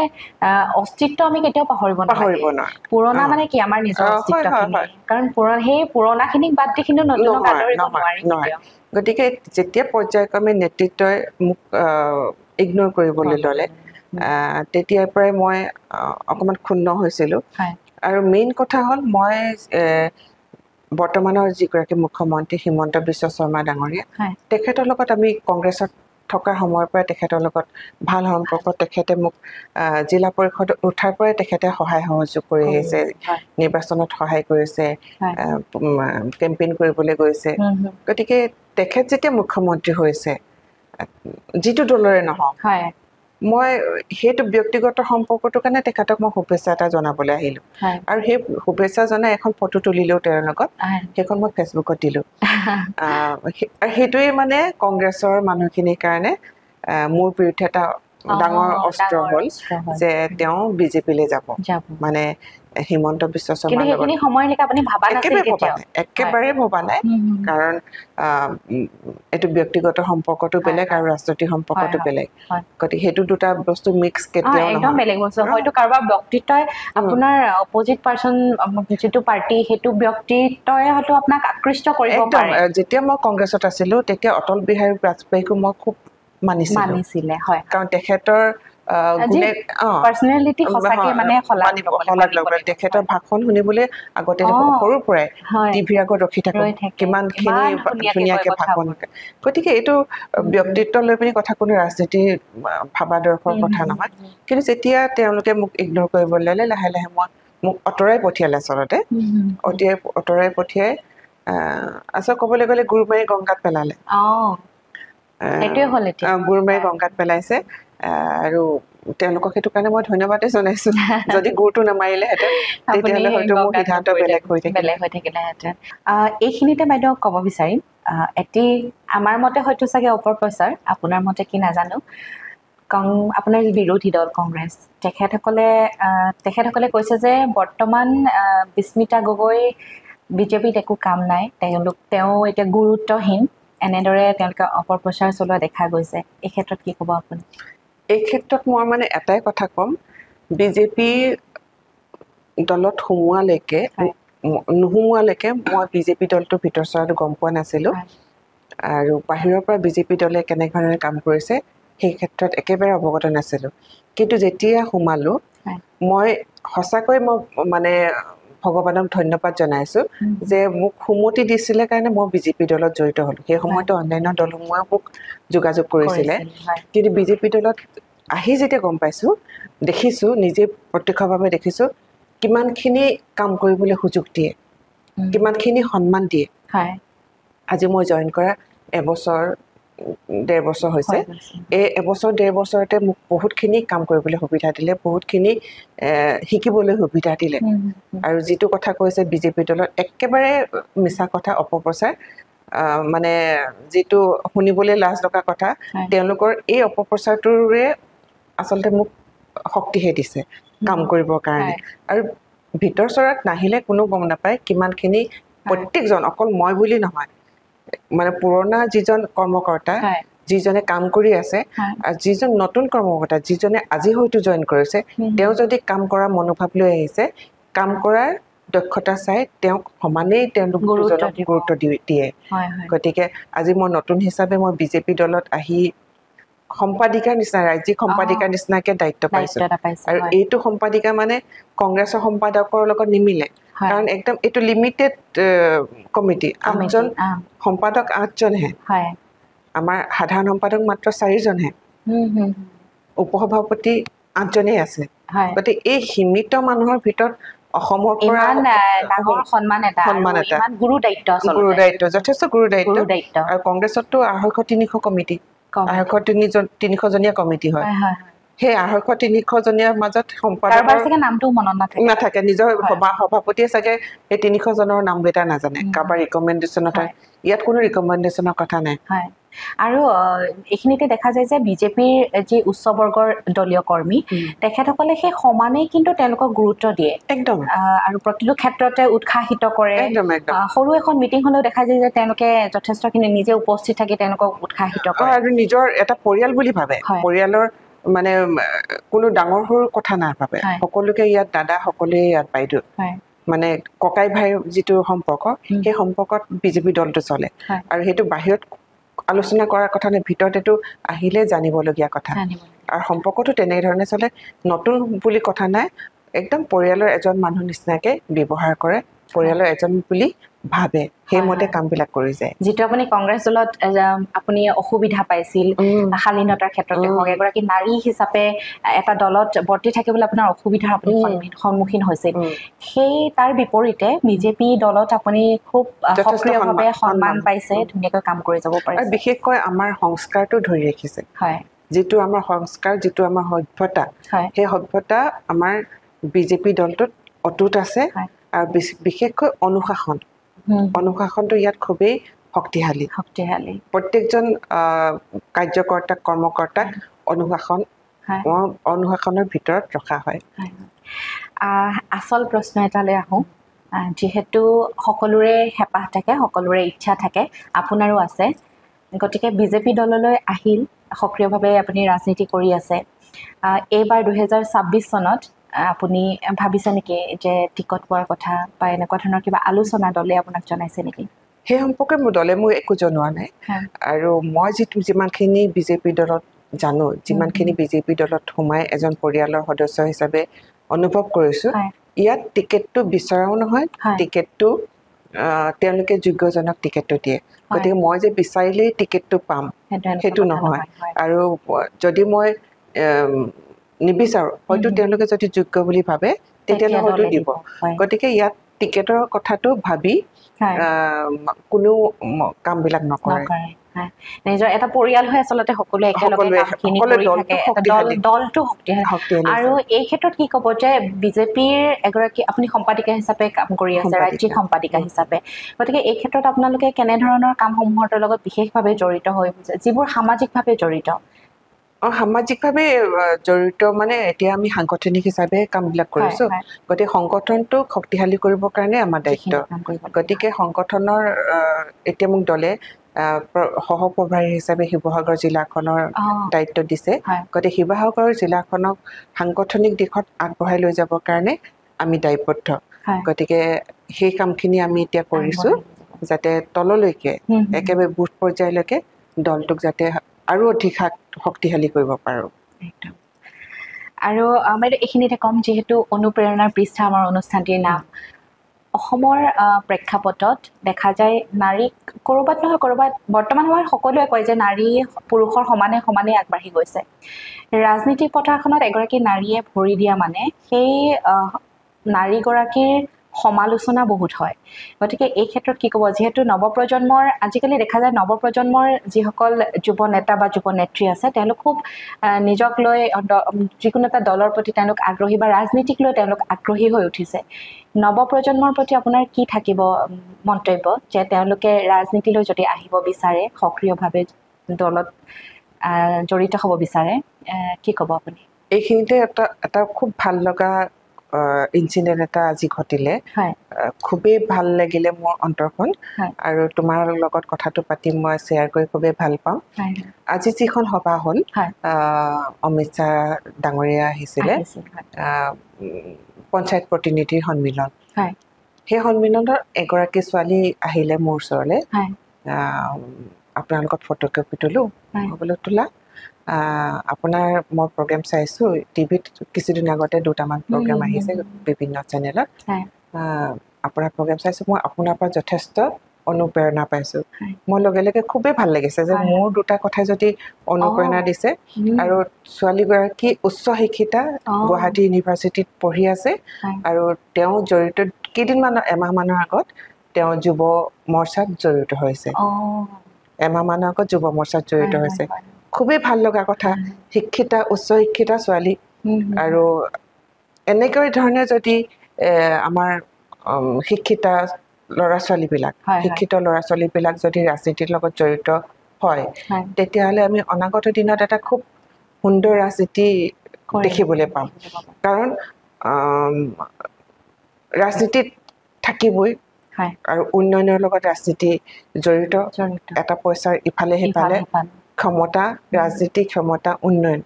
অস্তিত্ব আমি কেতিয়াও পাহৰিব নোৱাৰোঁ পুৰণা মানে কি আমাৰ নিজৰ অস্তিত্বখিনি কাৰণ সেই পুৰণাখিনিক বাদ দি কিন্তু নতুনক আদৰিব নোৱাৰি গতিকে যেতিয়া পৰ্যায়ক্ৰমে নেতৃত্বই মোক ইগন'ৰ কৰিবলৈ ল'লে তেতিয়াৰ পৰাই মই অকণমান ক্ষুণ্ণ হৈছিলোঁ আৰু মেইন কথা হ'ল মই বৰ্তমানৰ যিগৰাকী মুখ্যমন্ত্ৰী হিমন্ত বিশ্ব শৰ্মা ডাঙৰীয়া তেখেতৰ লগত আমি কংগ্ৰেছত থকাৰ সময়ৰ পৰা তেখেতৰ লগত ভাল সম্পৰ্ক তেখেতে মোক জিলা পৰিষদ উঠাৰ পৰাই তেখেতে সহায় সহযোগ কৰি আহিছে নিৰ্বাচনত সহায় কৰিছে কেম্পেইন কৰিবলৈ গৈছে গতিকে তেখেত যেতিয়া মুখ্যমন্ত্ৰী হৈছে যিটো দলৰে নহওক মই সেইটো ব্যক্তিগত সম্পৰ্কটোৰ কাৰণে তেখেতক মই শুভেচ্ছা এটা জনাবলৈ আহিলোঁ আৰু সেই শুভেচ্ছা জনাই এখন ফটো তুলিলেও তেওঁৰ লগত সেইখন মই ফেচবুকত দিলোঁ আৰু সেইটোৱে মানে কংগ্ৰেছৰ মানুহখিনিৰ কাৰণে মোৰ বিৰুদ্ধে এটা ডাঙৰ অস্ত্ৰ হ'ল যে তেওঁ বিজেপিলৈ যাব মানে হিমন্ত বিশ্ব শৰ্মাৰ একেবাৰে ভবা নাই কাৰণ এইটো ব্যক্তিগত সম্পৰ্কটো বেলেগ আৰু ৰাজনৈতিক সম্পৰ্কটো বেলেগ গতিকে সেইটো দুটা বস্তু মিক্স কেতিয়াও একদম বেলেগ বস্তু হয়তো কাৰোবাৰ ব্যক্তিত্বই আপোনাৰ অপজিট পাৰ্চন যিটো পাৰ্টি সেইটো ব্যক্তিত্বই হয়তো আপোনাক আকৃষ্ট কৰিব পাৰে যেতিয়া মই কংগ্ৰেছত আছিলোঁ তেতিয়া অটল বিহাৰী বাজপেয়ীকো মই খুব মানিছিলে হয় কাৰণ তেখেতৰ পাৰ্চনেলিটি সঁচাকে মানে তেখেতৰ ভাষণ শুনিবলৈ আগতে সৰুৰ পৰাই টিভিৰ আগত ৰখি থাকোঁ কিমানখিনি ধুনীয়াকৈ ভাষণ গতিকে এইটো ব্যক্তিত্ব লৈ পিনি কথা কোনো ৰাজনীতিৰ ভাৱাদৰ্শৰ কথা নহয় কিন্তু যেতিয়া তেওঁলোকে মোক ইগন'ৰ কৰিবলৈ ল'লে লাহে লাহে মোক আঁতৰাই পঠিয়ালে আচলতে আঁতৰাই পঠিয়াই আচলতে ক'বলৈ গ'লে গুৰুমাৰী গংগাত পেলালে গুৰুমাৰী গংগাত পেলাইছে আৰু তেওঁলোকক সেইটো কাৰণে মই ধন্যবাদেই জনাইছোঁ যদি গুৰুটো নামাৰিলেহেঁতেন তেতিয়াহ'লে হয়তো মোৰ সিদ্ধান্ত বেলেগ হৈ থাকিলেহেঁতেন এইখিনিতে বাইদেউ ক'ব বিচাৰিম এটি আমাৰ মতে হয়তো চাগে অপপ্ৰচাৰ আপোনাৰ মতে কি নাজানো আপোনাৰ বিৰোধী দল কংগ্ৰেছ তেখেতসকলে কৈছে যে বৰ্তমান বিস্মিতা গগৈ বিজেপিত একো কাম নাই তেওঁ এতিয়া গুৰুত্বহীন এনেদৰে তেওঁলোকে অপপ্ৰচাৰ চলোৱা দেখা গৈছে এই ক্ষেত্ৰত কি ক'ব আপুনি এই ক্ষেত্ৰত মই মানে এটাই কথা ক'ম বিজেপি দলত নোসোমোৱালৈকে মই বিজেপি দলটোৰ ভিতৰ চৰাটো গম পোৱা নাছিলোঁ আৰু বাহিৰৰ পৰা বিজেপি দলে কেনেধৰণে কাম কৰিছে সেই ক্ষেত্ৰত একেবাৰে অৱগত নাছিলোঁ কিন্তু যেতিয়া সোমালোঁ মই সঁচাকৈ মই মানে ভগৱানক ধন্যবাদ জনাইছোঁ যে মোক সুমতি দিছিলে কাৰণে মই বিজেপি দলত জড়িত হ'লোঁ সেই সময়তো অন্যান্য দলসমূহে মোক যোগাযোগ কৰিছিলে কিন্তু বিজেপি দলত আহি যেতিয়া গম পাইছোঁ দেখিছোঁ নিজে প্ৰত্যক্ষভাৱে দেখিছোঁ কিমানখিনি কাম কৰিবলৈ সুযোগ দিয়ে কিমানখিনি সন্মান দিয়ে আজি মই জইন কৰা ডেৰ বছৰ হৈছে এই এবছৰ ডেৰ বছৰতে মোক বহুতখিনি কাম কৰিবলৈ সুবিধা দিলে বহুতখিনি শিকিবলৈ সুবিধা দিলে আৰু যিটো কথা কৈছে বিজেপি দলত একেবাৰে মিছা কথা অপপ্ৰচাৰ মানে যিটো শুনিবলৈ লাজ লগা কথা তেওঁলোকৰ এই অপপ্ৰচাৰটোৰে আচলতে মোক শক্তিহে দিছে কাম কৰিবৰ কাৰণে আৰু ভিতৰ চৰাত নাহিলে কোনো গম নাপায় কিমানখিনি প্ৰত্যেকজন অকল মই বুলি নহয় মানে পুৰণা যিজন কৰ্মকৰ্তা যিজনে কাম কৰি আছে আৰু যিজন নতুন কৰ্মকৰ্তা যিজনে আজি হয়তো জইন কৰিছে তেওঁ যদি কাম কৰা মনোভাৱ লৈ আহিছে কাম কৰাৰ দক্ষতা চাই তেওঁক সমানেই তেওঁলোক গুৰুত্ব দিয়ে গতিকে আজি মই নতুন হিচাপে মই বিজেপি দলত আহি সম্পাদিকাৰ নিচিনা ৰাজ্যিক সম্পাদিকাৰ নিচিনাকে দায়িত্ব পাইছোঁ আৰু এইটো সম্পাদিকা মানে কংগ্ৰেছৰ সম্পাদকৰ লগত নিমিলে কাৰণ একদম এইটো লিমিটেড কমিটি 8জন সম্পাদক 8জনহে আমাৰ সাধাৰণ সম্পাদক মাত্ৰ 4জনহে উপসভাপতি 8জনেই আছে গতিকে এই সীমিত মানুহৰ ভিতৰত অসমৰ পৰা সন্মান এটা গুৰু দায়িত্ব যথেষ্ট গুৰু দায়িত্ব আৰু কংগ্ৰেছততো 250-300 কমিটি 250-300জনীয়া কমিটি হয় সেই 250-300জনীয়াৰ মাজত সম্পাদকৰ নামটো মনত নাথাকে নিজৰ সভাপতিয়ে চাগে সেই 300জনৰ নামকেইটা নাজানে কাৰোবাৰ ৰিকমেণ্ডেশ্যনত হয় ইয়াত কোনো ৰিকমেণ্ডেশ্যনৰ কথা নাই আৰু এইখিনিতে দেখা যায় যে বিজেপিৰ যি উচ্চবৰ্গৰ দলীয় কৰ্মী তেখেতসকলে সেই সমানেই কিন্তু তেওঁলোকক গুৰুত্ব দিয়ে একদম আৰু প্ৰতিটো ক্ষেত্ৰতে উৎসাহিত কৰে সৰু এখন মিটিং হ'লেও দেখা যায় যে তেওঁলোকে যথেষ্টখিনি নিজে উপস্থিত থাকি তেওঁলোকক উৎসাহিত কৰে আৰু নিজৰ এটা পৰিয়াল বুলি ভাবে পৰিয়ালৰ মানে কোনো ডাঙৰ সৰু কথা নাভাবে সকলোকে ইয়াত দাদা সকলোৱে ইয়াত বাইদেউ মানে ককাই ভাইৰ যিটো সম্পৰ্ক সেই সম্পৰ্কত বিজেপি দলটো চলে আৰু সেইটো বাহিৰত আলোচনা কৰাৰ কথা নাই ভিতৰত এইটো আহিলে জানিবলগীয়া কথা আৰু সম্পৰ্কটো তেনেধৰণে চলে নতুন বুলি কথা নাই একদম পৰিয়ালৰ এজন মানুহ নিচিনাকে ব্যৱহাৰ কৰে পৰিয়ালৰ এজন বুলি ভাবে সেইমতে কামবিলাক কৰি যায় যেটো আপুনি কংগ্ৰেছ দলত আপুনি অসুবিধা পাইছিল শালীনতাৰ ক্ষেত্ৰতে হওক এগৰাকী নাৰী হিচাপে এটা দলত বৰ্তি থাকিবলৈ আপোনাৰ অসুবিধাৰ আপুনি সন্মুখীন হৈছিল সেই তাৰ বিপৰীতে বিজেপি দলত আপুনি খুব সক্ৰিয়ভাৱে সন্মান পাইছে ধুনীয়াকৈ কাম কৰি যাব পাৰিছে আৰু বিশেষকৈ আমাৰ সংস্কাৰটো ধৰি ৰাখিছে হয় যেটো আমাৰ সংস্কাৰ যেটো আমাৰ সভ্যতা সেই সভ্যতা আমাৰ বিজেপি দলটোত অটুট আছে আৰু বিশেষকৈ অনুশাসনটো ইয়াত খুবেই শক্তিশালী প্ৰত্যেকজন কাৰ্যকৰ্তাক কৰ্মকৰ্তাক অনুশাসনৰ ভিতৰত ৰখা হয় আচল প্ৰশ্ন এটালৈ আহোঁ যেহেতু সকলোৰে হেঁপাহ থাকে সকলোৰে ইচ্ছা থাকে আপোনাৰো আছে গতিকে বিজেপি দললৈ আহিল সক্ৰিয়ভাৱে আপুনি ৰাজনীতি কৰি আছে এইবাৰ 2026 চনত আপুনি ভাবিছে নেকি যে টিকট পোৱাৰ কথা বা এনেকুৱা ধৰণৰ কিবা আলোচনা দলে আপোনাক জনাইছে নেকি সেই সম্পৰ্কে মোৰ দলে মোক একো জনোৱা নাই আৰু মই যিমানখিনি বিজেপি দলত জানো যিমানখিনি বিজেপি দলত সোমাই এজন পৰিয়ালৰ সদস্য হিচাপে অনুভৱ কৰিছোঁ ইয়াত টিকেটটো বিচৰাও নহয় টিকেটটো তেওঁলোকে যোগ্যজনক টিকেটটো দিয়ে গতিকে মই যে বিচাৰিলেই টিকেটটো পাম সেইটো নহয় আৰু যদি মই নিবিচাৰোঁ হয়তো তেওঁলোকে যদি যোগ্য বুলি ভাবে তেতিয়াহ'লে হয়তো দিব গতিকে ইয়াত টিকেটৰ কথাটো ভাবি কোনো কামবিলাক নকৰে নিজৰ এটা পৰিয়াল হৈ আচলতে সকলোৱে একেলগে কামখিনি কৰি থাকে দলটো শক্তিশালী আৰু এই ক্ষেত্ৰত কি ক'ব যে বিজেপিৰ এগৰাকী আপুনি সম্পাদিকা হিচাপে কাম কৰি আছে ৰাজ্যিক সম্পাদিকা হিচাপে গতিকে এই ক্ষেত্ৰত আপোনালোকে কেনেধৰণৰ কামসমূহৰ লগত বিশেষভাৱে জড়িত হৈ যিবোৰ সামাজিকভাৱে জড়িত সামাজিকভাৱে জড়িত মানে এতিয়া আমি সাংগঠনিক হিচাপে কামবিলাক কৰিছোঁ গতিকে সংগঠনটো শক্তিশালী কৰিবৰ কাৰণে আমাৰ দায়িত্ব গতিকে সংগঠনৰ এতিয়া মোক দলে সহপ্ৰভাৰী হিচাপে শিৱসাগৰ জিলাখনৰ দায়িত্ব দিছে গতিকে শিৱসাগৰ জিলাখনক সাংগঠনিক দিশত আগবঢ়াই লৈ যাবৰ কাৰণে আমি দায়বদ্ধ গতিকে সেই কামখিনি আমি এতিয়া কৰিছোঁ যাতে তললৈকে একেবাৰে বুথ পৰ্যায়লৈকে দলটোক যাতে আৰু অধিক শক্তিশালী কৰিব পাৰোঁ আৰু আমাৰ এইখিনিতে কম যিহেতু অনুপ্ৰেৰণাৰ পৃষ্ঠা আমাৰ অনুষ্ঠানটিৰ নাম অসমৰ প্ৰেক্ষাপটত দেখা যায় নাৰীক ক'ৰবাত নহয় ক'ৰবাত বৰ্তমান সময়ত সকলোৱে কয় যে নাৰী পুৰুষৰ সমানে আগবাঢ়ি গৈছে ৰাজনীতিৰ পথাৰখনত এগৰাকী নাৰীয়ে ভৰি দিয়া মানে সেই নাৰীগৰাকীৰ সমালোচনা বহুত হয় গতিকে এই ক্ষেত্ৰত কি ক'ব যিহেতু নৱপ্ৰজন্মৰ আজিকালি দেখা যায় নৱপ্ৰজন্মৰ যিসকল যুৱ নেতা বা যুৱ নেত্ৰী আছে তেওঁলোক খুব নিজক লৈ যিকোনো এটা দলৰ প্ৰতি তেওঁলোক আগ্ৰহী বা ৰাজনীতিক লৈ তেওঁলোক আগ্ৰহী হৈ উঠিছে নৱপ্ৰজন্মৰ প্ৰতি আপোনাৰ কি থাকিব মন্তব্য যে তেওঁলোকে ৰাজনীতিলৈ যদি আহিব বিচাৰে সক্ৰিয়ভাৱে দলত জড়িত হ'ব বিচাৰে কি ক'ব আপুনি এইখিনিতে এটা খুব ভাল লগা ইনচিডেণ্ট এটা আজি ঘটিলে খুবেই ভাল লাগিলে মোৰ অন্তৰখন আৰু তোমাৰ লগত কথাটো পাতি মই শ্বেয়াৰ কৰি খুবেই ভাল পাম আজি যিখন সভা হ'ল অমিত শ্বাহ ডাঙৰীয়া আহিছিলে পঞ্চায়ত প্ৰতিনিধিৰ সন্মিলন সেই সন্মিলনত এগৰাকী ছোৱালী আহিলে মোৰ ওচৰলৈ আপোনাৰ লগত ফটোকপি তুলোঁ বোলো তোলা আপোনাৰ মই প্ৰগ্ৰেম চাইছোঁ টিভিত কিছুদিন আগতে দুটামান প্ৰগ্ৰেম আহিছে বিভিন্ন চেনেলত আপোনাৰ প্ৰগ্ৰেম চাইছোঁ মই আপোনাৰ পৰা যথেষ্ট অনুপ্ৰেৰণা পাইছোঁ মই লগে লগে খুবেই ভাল লাগিছে যে মোৰ দুটা কথাই যদি অনুপ্ৰেৰণা দিছে আৰু ছোৱালীগৰাকী উচ্চ শিক্ষিতা গুৱাহাটী ইউনিভাৰ্চিটিত পঢ়ি আছে আৰু তেওঁ জড়িত কেইদিনমানৰ এমাহমানৰ আগত তেওঁ যুৱ মৰ্চাত জড়িত হৈছে এমাহমানৰ আগত যুৱ মৰ্চাত জড়িত হৈছে খুবেই ভাল লগা কথা শিক্ষিতা উচ্চ শিক্ষিতা ছোৱালী আৰু এনেকৈ ধৰণে যদি আমাৰ শিক্ষিতা ল'ৰা ছোৱালীবিলাক যদি ৰাজনীতিৰ লগত জড়িত হয় তেতিয়াহ'লে আমি অনাগত দিনত এটা খুব সুন্দৰ ৰাজনীতি দেখিবলৈ পাম কাৰণ ৰাজনীতিত থাকিবই আৰু উন্নয়নৰ লগত ৰাজনীতি জড়িত এটা পইচাৰ ইফালে সিফালে ক্ষমতা ৰাজনীতি ক্ষমতা উন্নয়ন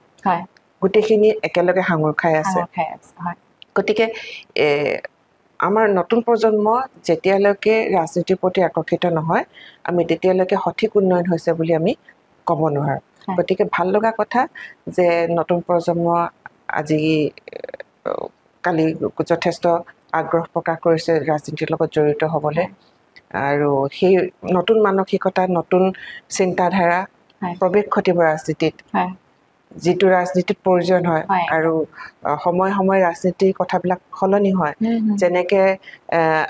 গোটেইখিনি একেলগে সাঙুৰ খাই আছে গতিকে আমাৰ নতুন প্ৰজন্ম যেতিয়ালৈকে ৰাজনীতিৰ প্ৰতি আকৰ্ষিত নহয় আমি তেতিয়ালৈকে সঠিক উন্নয়ন হৈছে বুলি আমি ক'ব নোৱাৰোঁ গতিকে ভাল লগা কথা যে নতুন প্ৰজন্ম আজি কালি যথেষ্ট আগ্ৰহ প্ৰকাশ কৰিছে ৰাজনীতিৰ লগত জড়িত হ'বলৈ আৰু সেই নতুন মানসিকতা নতুন চিন্তাধাৰা প্ৰৱেশ ঘটিব ৰাজনীতিত যিটো ৰাজনীতিত প্ৰয়োজন হয় আৰু সময় সময় ৰাজনীতিৰ কথাবিলাক সলনি হয় যেনেকৈ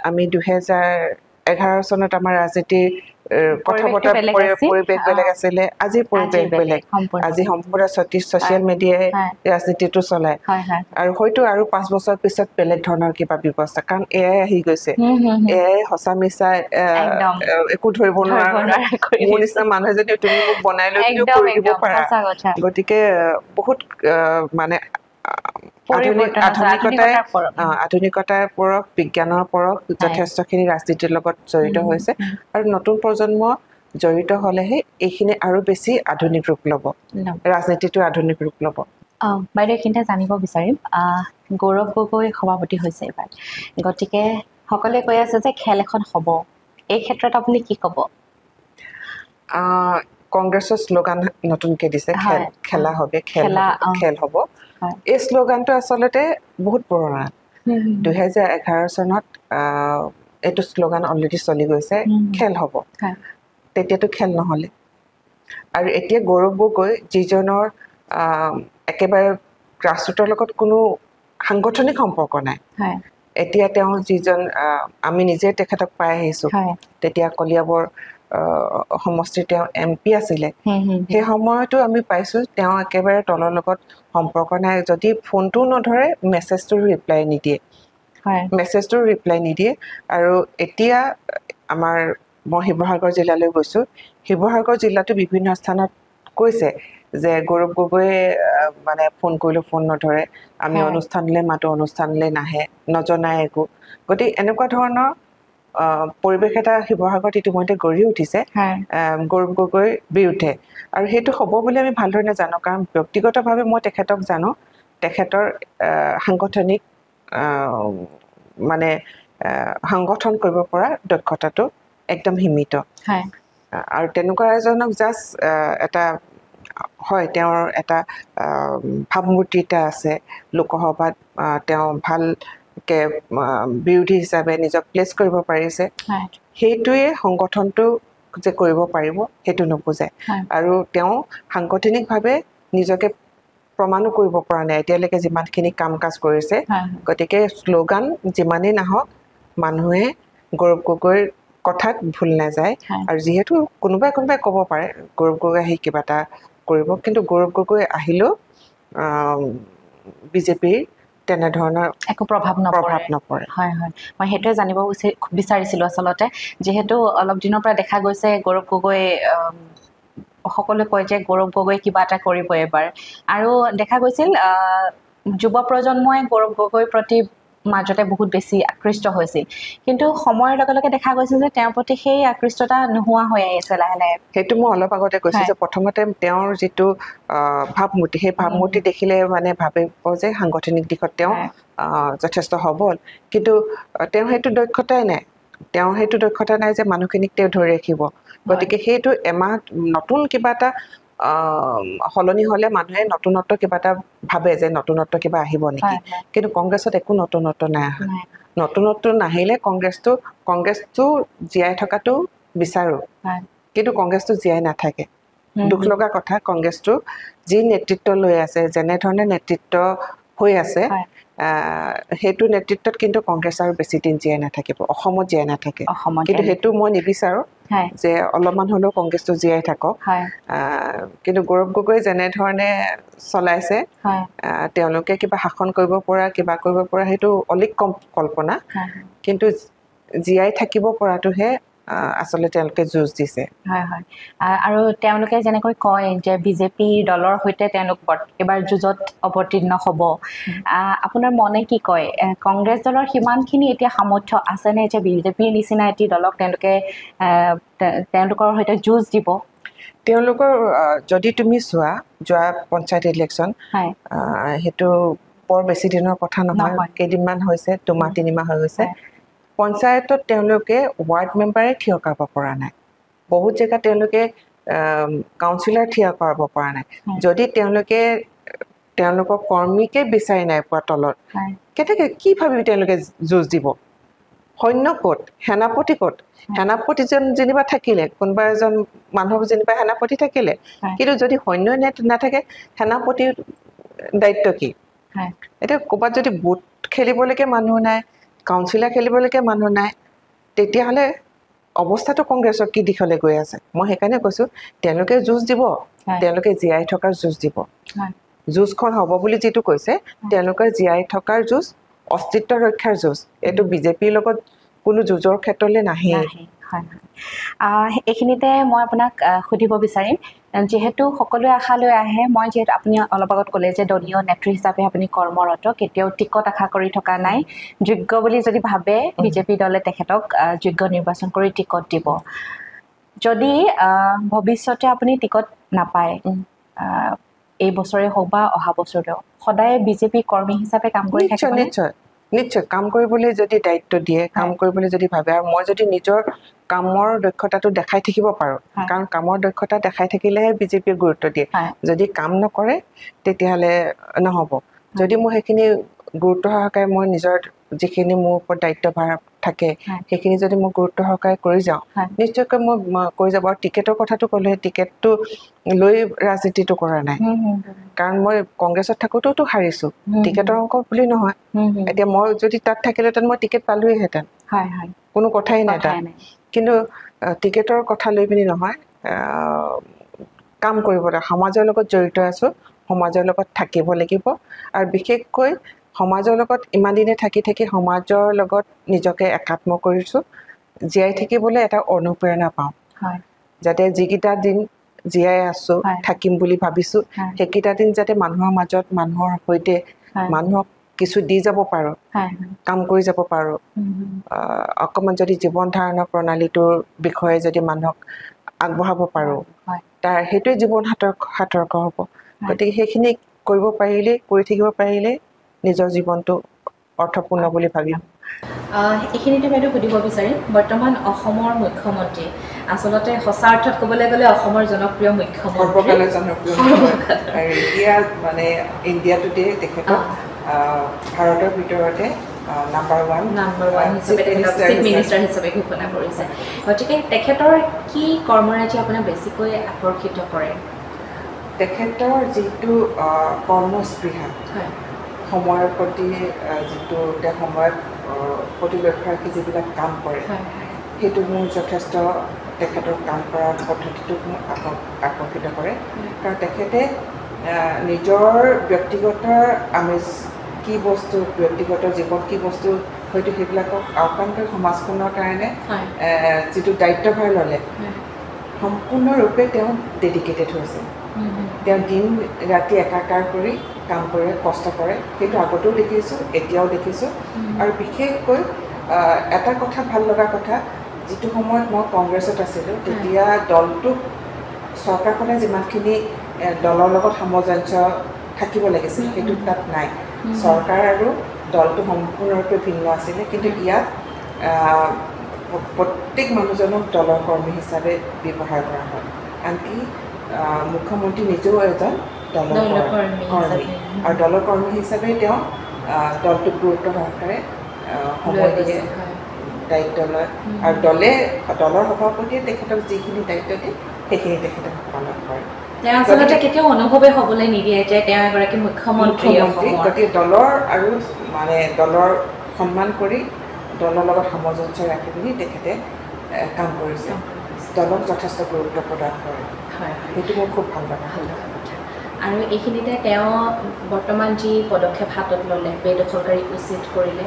আমি 2011 চনত আমাৰ ৰাজনীতিৰ কথা বতৰা পৰিৱেশ বেলেগ আছিলে আজিৰ পৰিৱেশ বেলেগ আজি সম্পূৰ্ণ ছ'চিয়েল মিডিয়াই ৰাজনীতিটো চলায় আৰু হয়তো আৰু 5 বছৰ পিছত বেলেগ ধৰণৰ কিবা ব্যৱস্থা কাৰণ এয়াই আহি গৈছে এয়াই সঁচা মিছা একো ধৰিব নোৱাৰা মোৰ নিচিনা মানুহে যদি তুমি মোক বনাই লৈ কৰি দিব পাৰা গতিকে বহুত মানে আধুনিকতাৰ পৰশ বিজ্ঞানৰ পৰশ যথেষ্টখিনি ৰাজনীতিৰ লগত জড়িত হৈছে আৰু নতুন প্ৰজন্ম জড়িত হ'লেহে এইখিনি আৰু বেছি আধুনিক ৰূপ ল'ব ৰাজনীতিটো আধুনিক ৰূপ ল'ব বাইদেউ এইখিনিতে জানিব বিচাৰিম গৌৰৱ গগৈ সভাপতি হৈছে এইবাৰ গতিকে সকলোৱে কৈ আছে যে খেল এখন হ'ব এই ক্ষেত্ৰত আপুনি কি ক'ব কংগ্ৰেছৰ শ্লোগান নতুনকৈ দিছে খেলা হবে খেল হ'ব এই শ্লোগানটো আচলতে বহুত পুৰণা 2011 চনত এইটো শ্লোগান অলৰেডি চলি গৈছে খেল হ'ব তেতিয়াতো খেল নহ'লে আৰু এতিয়া গৌৰৱ গগৈ যিজনৰ একেবাৰে গ্ৰাছৰুটৰ লগত কোনো সাংগঠনিক সম্পৰ্ক নাই এতিয়া তেওঁ যিজন আমি নিজে তেখেতক পাই আহিছোঁ তেতিয়া কলিয়াবৰ সমষ্টিৰ তেওঁ MP আছিলে সেই সময়তো আমি পাইছোঁ তেওঁ একেবাৰে তলৰ লগত সম্পৰ্ক নাই যদি ফোনটোও নধৰে মেছেজটোৰ ৰিপ্লাই নিদিয়ে আৰু এতিয়া আমাৰ মই শিৱসাগৰ জিলালৈ গৈছোঁ শিৱসাগৰ জিলাতো বিভিন্ন স্থানত কৈছে যে গৌৰৱ গগৈয়ে মানে ফোন কৰিলেও ফোন নধৰে আমি অনুষ্ঠানলৈ মাতো অনুষ্ঠানলৈ নাহে নজনাই একো গতিকে এনেকুৱা ধৰণৰ পৰিৱেশ এটা শিৱসাগৰত ইতিমধ্যে গঢ়ি উঠিছে গৌৰৱ গগৈৰ বিৰুদ্ধে আৰু সেইটো হ'ব বুলি আমি ভালদৰে নাজানো কাৰণ ব্যক্তিগতভাৱে মই তেখেতক জানো তেখেতৰ সাংগঠনিক মানে সংগঠন কৰিব পৰা দক্ষতাটো একদম সীমিত আৰু তেনেকুৱা এজনক জাষ্ট এটা হয় তেওঁৰ এটা ভাৱমূৰ্তি এটা আছে লোকসভাত তেওঁ ভালকৈ বিৰোধী হিচাপে নিজক প্লেচ কৰিব পাৰিছে সেইটোৱে সংগঠনটো যে কৰিব পাৰিব সেইটো নুবুজায় আৰু তেওঁ সাংগঠনিকভাৱে নিজকে প্ৰমাণো কৰিব পৰা নাই এতিয়ালৈকে যিমানখিনি কাম কাজ কৰিছে গতিকে শ্লোগান যিমানেই নাহক মানুহে গৌৰৱ গগৈৰ কথাত ভুল নাযায় আৰু যিহেতু কোনোবাই ক'ব পাৰে গৌৰৱ গগৈ আহি কিবা এটা কৰিব কিন্তু গৌৰৱ গগৈ আহিলেও বিজেপিৰ তেনেধৰণৰ একো প্ৰভাৱ নপৰে হয় মই সেইটোৱে জানিব বিচাৰিছিলোঁ আচলতে যিহেতু অলপ দিনৰ পৰা দেখা গৈছে গৌৰৱ গগৈ সকলোৱে কয় যে গৌৰৱ গগৈ কিবা এটা কৰিব এবাৰ আৰু দেখা গৈছিল যুৱ প্ৰজন্মই গৌৰৱ গগৈৰ প্ৰতি মাজতে বহুত বেছি আকৃষ্ট হৈছিল কিন্তু সময়ৰ লগে লগে দেখা গৈছে যে তেওঁৰ প্ৰতি সেই আকৃষ্টতা নোহোৱা হৈ আহিছে লাহে লাহে সেইটো মই অলপ আগতে কৈছোঁ যে প্ৰথমতে তেওঁৰ যিটো ভাৱমূৰ্তি সেই ভাৱমূৰ্তি দেখিলে মানে ভাবিব যে সাংগঠনিক দিশত তেওঁ যথেষ্ট সবল কিন্তু তেওঁ সেইটো দক্ষতা নাই যে মানুহখিনিক তেওঁ ধৰি ৰাখিব গতিকে সেইটো এমাহ নতুন কিবা এটা সলনি হ'লে মানুহে নতুনত্ব কিবা এটা ভাবে যে নতুনত্ব কিবা আহিব নেকি কিন্তু কংগ্ৰেছত একো নতুনত্ব নাই অহা নতুনত্ব নাহিলে কংগ্ৰেছটো জীয়াই থকাটো বিচাৰোঁ কিন্তু কংগ্ৰেছটো জীয়াই নাথাকে দুখ লগা কথা কংগ্ৰেছটো যি নেতৃত্ব লৈ আছে যেনেধৰণে নেতৃত্ব হৈ আছে সেইটো নেতৃত্বত কিন্তু কংগ্ৰেছ আৰু বেছি দিন জীয়াই নাথাকিব অসমত জীয়াই নাথাকে কিন্তু সেইটো মই নিবিচাৰোঁ যে অলপমান হ'লেও কংগ্ৰেছটো জীয়াই থাকক কিন্তু গৌৰৱ গগৈ যেনেধৰণে চলাইছে তেওঁলোকে কিবা শাসন কৰিব পৰা কিবা কৰিব পৰা সেইটো অলিক কল্পনা কিন্তু জীয়াই থাকিব পৰাটোহে আচলতে তেওঁলোকে যুঁজ দিছে আৰু তেওঁলোকে যেনেকৈ কয় যে বিজেপি দলৰ সৈতে তেওঁলোক এবাৰ যুঁজত অৱতীৰ্ণ হ'ব আপোনাৰ মনে কি কয় কংগ্ৰেছ দলৰ সিমানখিনি এতিয়া সামৰ্থ্য আছেনে যে বিজেপিৰ নিচিনা এটি দলক তেওঁলোকৰ সৈতে যুঁজ দিব তেওঁলোকৰ যদি তুমি চোৱা যোৱা পঞ্চায়ত ইলেকশ্যন সেইটো বৰ বেছি দিনৰ কথা নহয় কেইদিনমান হৈছে 2 মাহ 3 মাহ হৈ গৈছে পঞ্চায়তত তেওঁলোকে ৱাৰ্ড মেম্বাৰে থিয় কৰাব পৰা নাই বহুত জেগাত তেওঁলোকে কাউন্সিলৰ থিয় কৰাব পৰা নাই যদি তেওঁলোকৰ কৰ্মীকে বিচাৰি নাই পোৱা তলত কেনেকৈ কি ভাবি তেওঁলোকে যুঁজ দিব সৈন্য ক'ত সেনাপতি ক'ত সেনাপতিজন যেনিবা থাকিলে কোনোবা এজন মানুহ যেনিবা সেনাপতি থাকিলে কিন্তু যদি সৈন্য নাথাকে সেনাপতিৰ দায়িত্ব কি এতিয়া ক'ৰবাত যদি বুট খেলিবলৈকে মানুহ নাই কাউন্সিলাৰ খেলিবলৈকে মানুহ নাই তেতিয়াহ'লে অৱস্থাটো কংগ্ৰেছৰ কি দিশলৈ গৈ আছে মই সেইকাৰণে কৈছোঁ তেওঁলোকে যুঁজ দিব তেওঁলোকে জীয়াই থকাৰ যুঁজ দিব যুঁজখন হ'ব বুলি যিটো কৈছে তেওঁলোকে জীয়াই থকাৰ যুঁজ অস্তিত্ব ৰক্ষাৰ যুঁজ এইটো বিজেপিৰ লগত কোনো যুঁজৰ ক্ষেত্ৰলৈ নাহে এইখিনিতে মই আপোনাক সুধিব বিচাৰিম যেহেতু সকলোৱে আশা লৈ আহে মই যিহেতু আপুনি অলপ আগত ক'লে যে দলীয় নেত্ৰী হিচাপে আপুনি কৰ্মৰত কেতিয়াও টিকট আশা কৰি থকা নাই যোগ্য বুলি যদি ভাবে বিজেপি দলে তেখেতক যোগ্য নিৰ্বাচন কৰি টিকট দিব যদি ভৱিষ্যতে আপুনি টিকট নাপায় এই বছৰে হওক বা অহা বছৰেও সদায় বিজেপি কৰ্মী হিচাপে কাম কৰি থাকিব নিশ্চয় কাম কৰিবলৈ যদি দায়িত্ব দিয়ে কাম কৰিবলৈ যদি ভাবে আৰু মই যদি নিজৰ কামৰ দক্ষতাটো দেখাই থাকিব পাৰোঁ কাৰণ কামৰ দক্ষতা দেখাই থাকিলেহে বিজেপিয়ে গুৰুত্ব দিয়ে যদি কাম নকৰে তেতিয়াহ'লে নহ'ব যদি মই সেইখিনি গুৰুত্ব সহকাৰে মই নিজৰ যিখিনি মোৰ ওপৰত দায়িত্বভাৰ থাকে সেইখিনি যদি মই গুৰুত্ব সহকাৰে কৰি যাওঁ নিশ্চয়কৈ মই কৰি যাব আৰু টিকেটৰ কথাটো ক'লে টিকেটটো লৈ ৰাজনীতিটো কৰা নাই কাৰণ মই কংগ্ৰেছত থাকোঁতেওতো হাৰিছোঁ টিকেটৰ অংক বুলি নহয় এতিয়া মই যদি তাত থাকিলেহেঁতেন মই টিকেট পালোঁহেঁতেন কোনো কথাই নাই তাত কিন্তু টিকেটৰ কথা লৈ পিনি নহয় কাম কৰিব লাগে সমাজৰ লগত জড়িত আছোঁ সমাজৰ লগত থাকিব লাগিব আৰু বিশেষকৈ সমাজৰ লগত ইমান দিনে থাকি সমাজৰ লগত নিজকে একাত্ম কৰিছোঁ জীয়াই থাকিবলৈ এটা অনুপ্ৰেৰণা পাওঁ যাতে যিকেইটা দিন জীয়াই আছোঁ থাকিম বুলি ভাবিছোঁ সেইকেইটা দিন যাতে মানুহৰ মাজত মানুহৰ সৈতে মানুহক কিছু দি যাব পাৰোঁ কাম কৰি যাব পাৰোঁ অকণমান যদি জীৱন ধাৰণৰ প্ৰণালীটোৰ বিষয়ে যদি মানুহক আগবঢ়াব পাৰোঁ তাৰ সেইটোৱে জীৱন সাৰ্থক হ'ব গতিকে সেইখিনি কৰিব পাৰিলে কৰি থাকিব পাৰিলে নিজৰ জীৱনটো অৰ্থপূৰ্ণ বুলি ভাবিম এইখিনিতে বাইদেউ সুধিব বিচাৰিম বৰ্তমান অসমৰ মুখ্যমন্ত্ৰী আচলতে সঁচা অৰ্থত ক'বলৈ গ'লে অসমৰ জনপ্ৰিয় মুখ্যমন্ত্ৰী সৰ্বকালৰ জনপ্ৰিয় আৰু এতিয়া মানে ইণ্ডিয়াটোতে তেখেতক ভাৰতৰ ভিতৰতে নাম্বাৰ ওৱান হিচাপে চিফ মিনিষ্টাৰ হিচাপে ঘোষণা কৰিছে গতিকে তেখেতৰ কি কৰ্মৰাজি আপোনাক বেছিকৈ আকৰ্ষিত কৰে তেখেতৰ যিটো কৰ্মস্পৃহা সময়ৰ প্ৰতি যিটো তেওঁ সময়ত প্ৰতি লক্ষ্য ৰাখি যিবিলাক কাম কৰে সেইটো মোৰ যথেষ্ট তেখেতৰ কাম কৰাৰ পদ্ধতিটোক মোক আকৰ্ষিত কৰে কাৰণ তেখেতে নিজৰ ব্যক্তিগত আমেজ কি বস্তু ব্যক্তিগত জীৱন কি বস্তু হয়তো সেইবিলাকক আওকাণ কৰি সমাজখনৰ কাৰণে যিটো দায়িত্বভাৰ ল'লে সম্পূৰ্ণৰূপে তেওঁ ডেডিকেটেড হৈছে তেওঁ দিন ৰাতি একাকাৰ কৰি কাম কৰে কষ্ট কৰে সেইটো আগতেও দেখিছোঁ এতিয়াও দেখিছোঁ আৰু বিশেষকৈ এটা কথা ভাল লগা কথা যিটো সময়ত মই কংগ্ৰেছত আছিলোঁ তেতিয়া দলটোক চৰকাৰখনে যিমানখিনি দলৰ লগত সামঞ্জস্য থাকিব লাগিছিল সেইটো তাত নাই চৰকাৰ আৰু দলটো সম্পূৰ্ণৰূপে ভিন্ন আছিলে কিন্তু ইয়াত প্ৰত্যেক মানুহজনক দলৰ কৰ্মী হিচাপে ব্যৱহাৰ কৰা হয় আনকি মুখ্যমন্ত্ৰী নিজেও এজন দলৰ কৰ্মী আৰু দলৰ কৰ্মী হিচাপে তেওঁ দলটোক গুৰুত্ব সহকাৰে সময় দিয়ে দায়িত্ব লয় আৰু দলৰ সভাপতিয়ে তেখেতক যিখিনি দায়িত্ব দিয়ে সেইখিনি তেখেতে পালন কৰে তেওঁ আচলতে কেতিয়াও অনুভৱে হ'বলৈ নিদিয়ে যে তেওঁ এগৰাকী মুখ্যমন্ত্ৰী গতিকে দলৰ আৰু মানে দলৰ সন্মান কৰি দলৰ লগত সামঞ্জস্য ৰাখি পিনি তেখেতে কাম কৰিছে দলক যথেষ্ট গুৰুত্ব প্ৰদান কৰে সেইটো মোৰ খুব ভাল লগা আৰু এইখিনিতে তেওঁ বৰ্তমান যি পদক্ষেপ হাতত ল'লে বেদখলকাৰী উচিত কৰিলে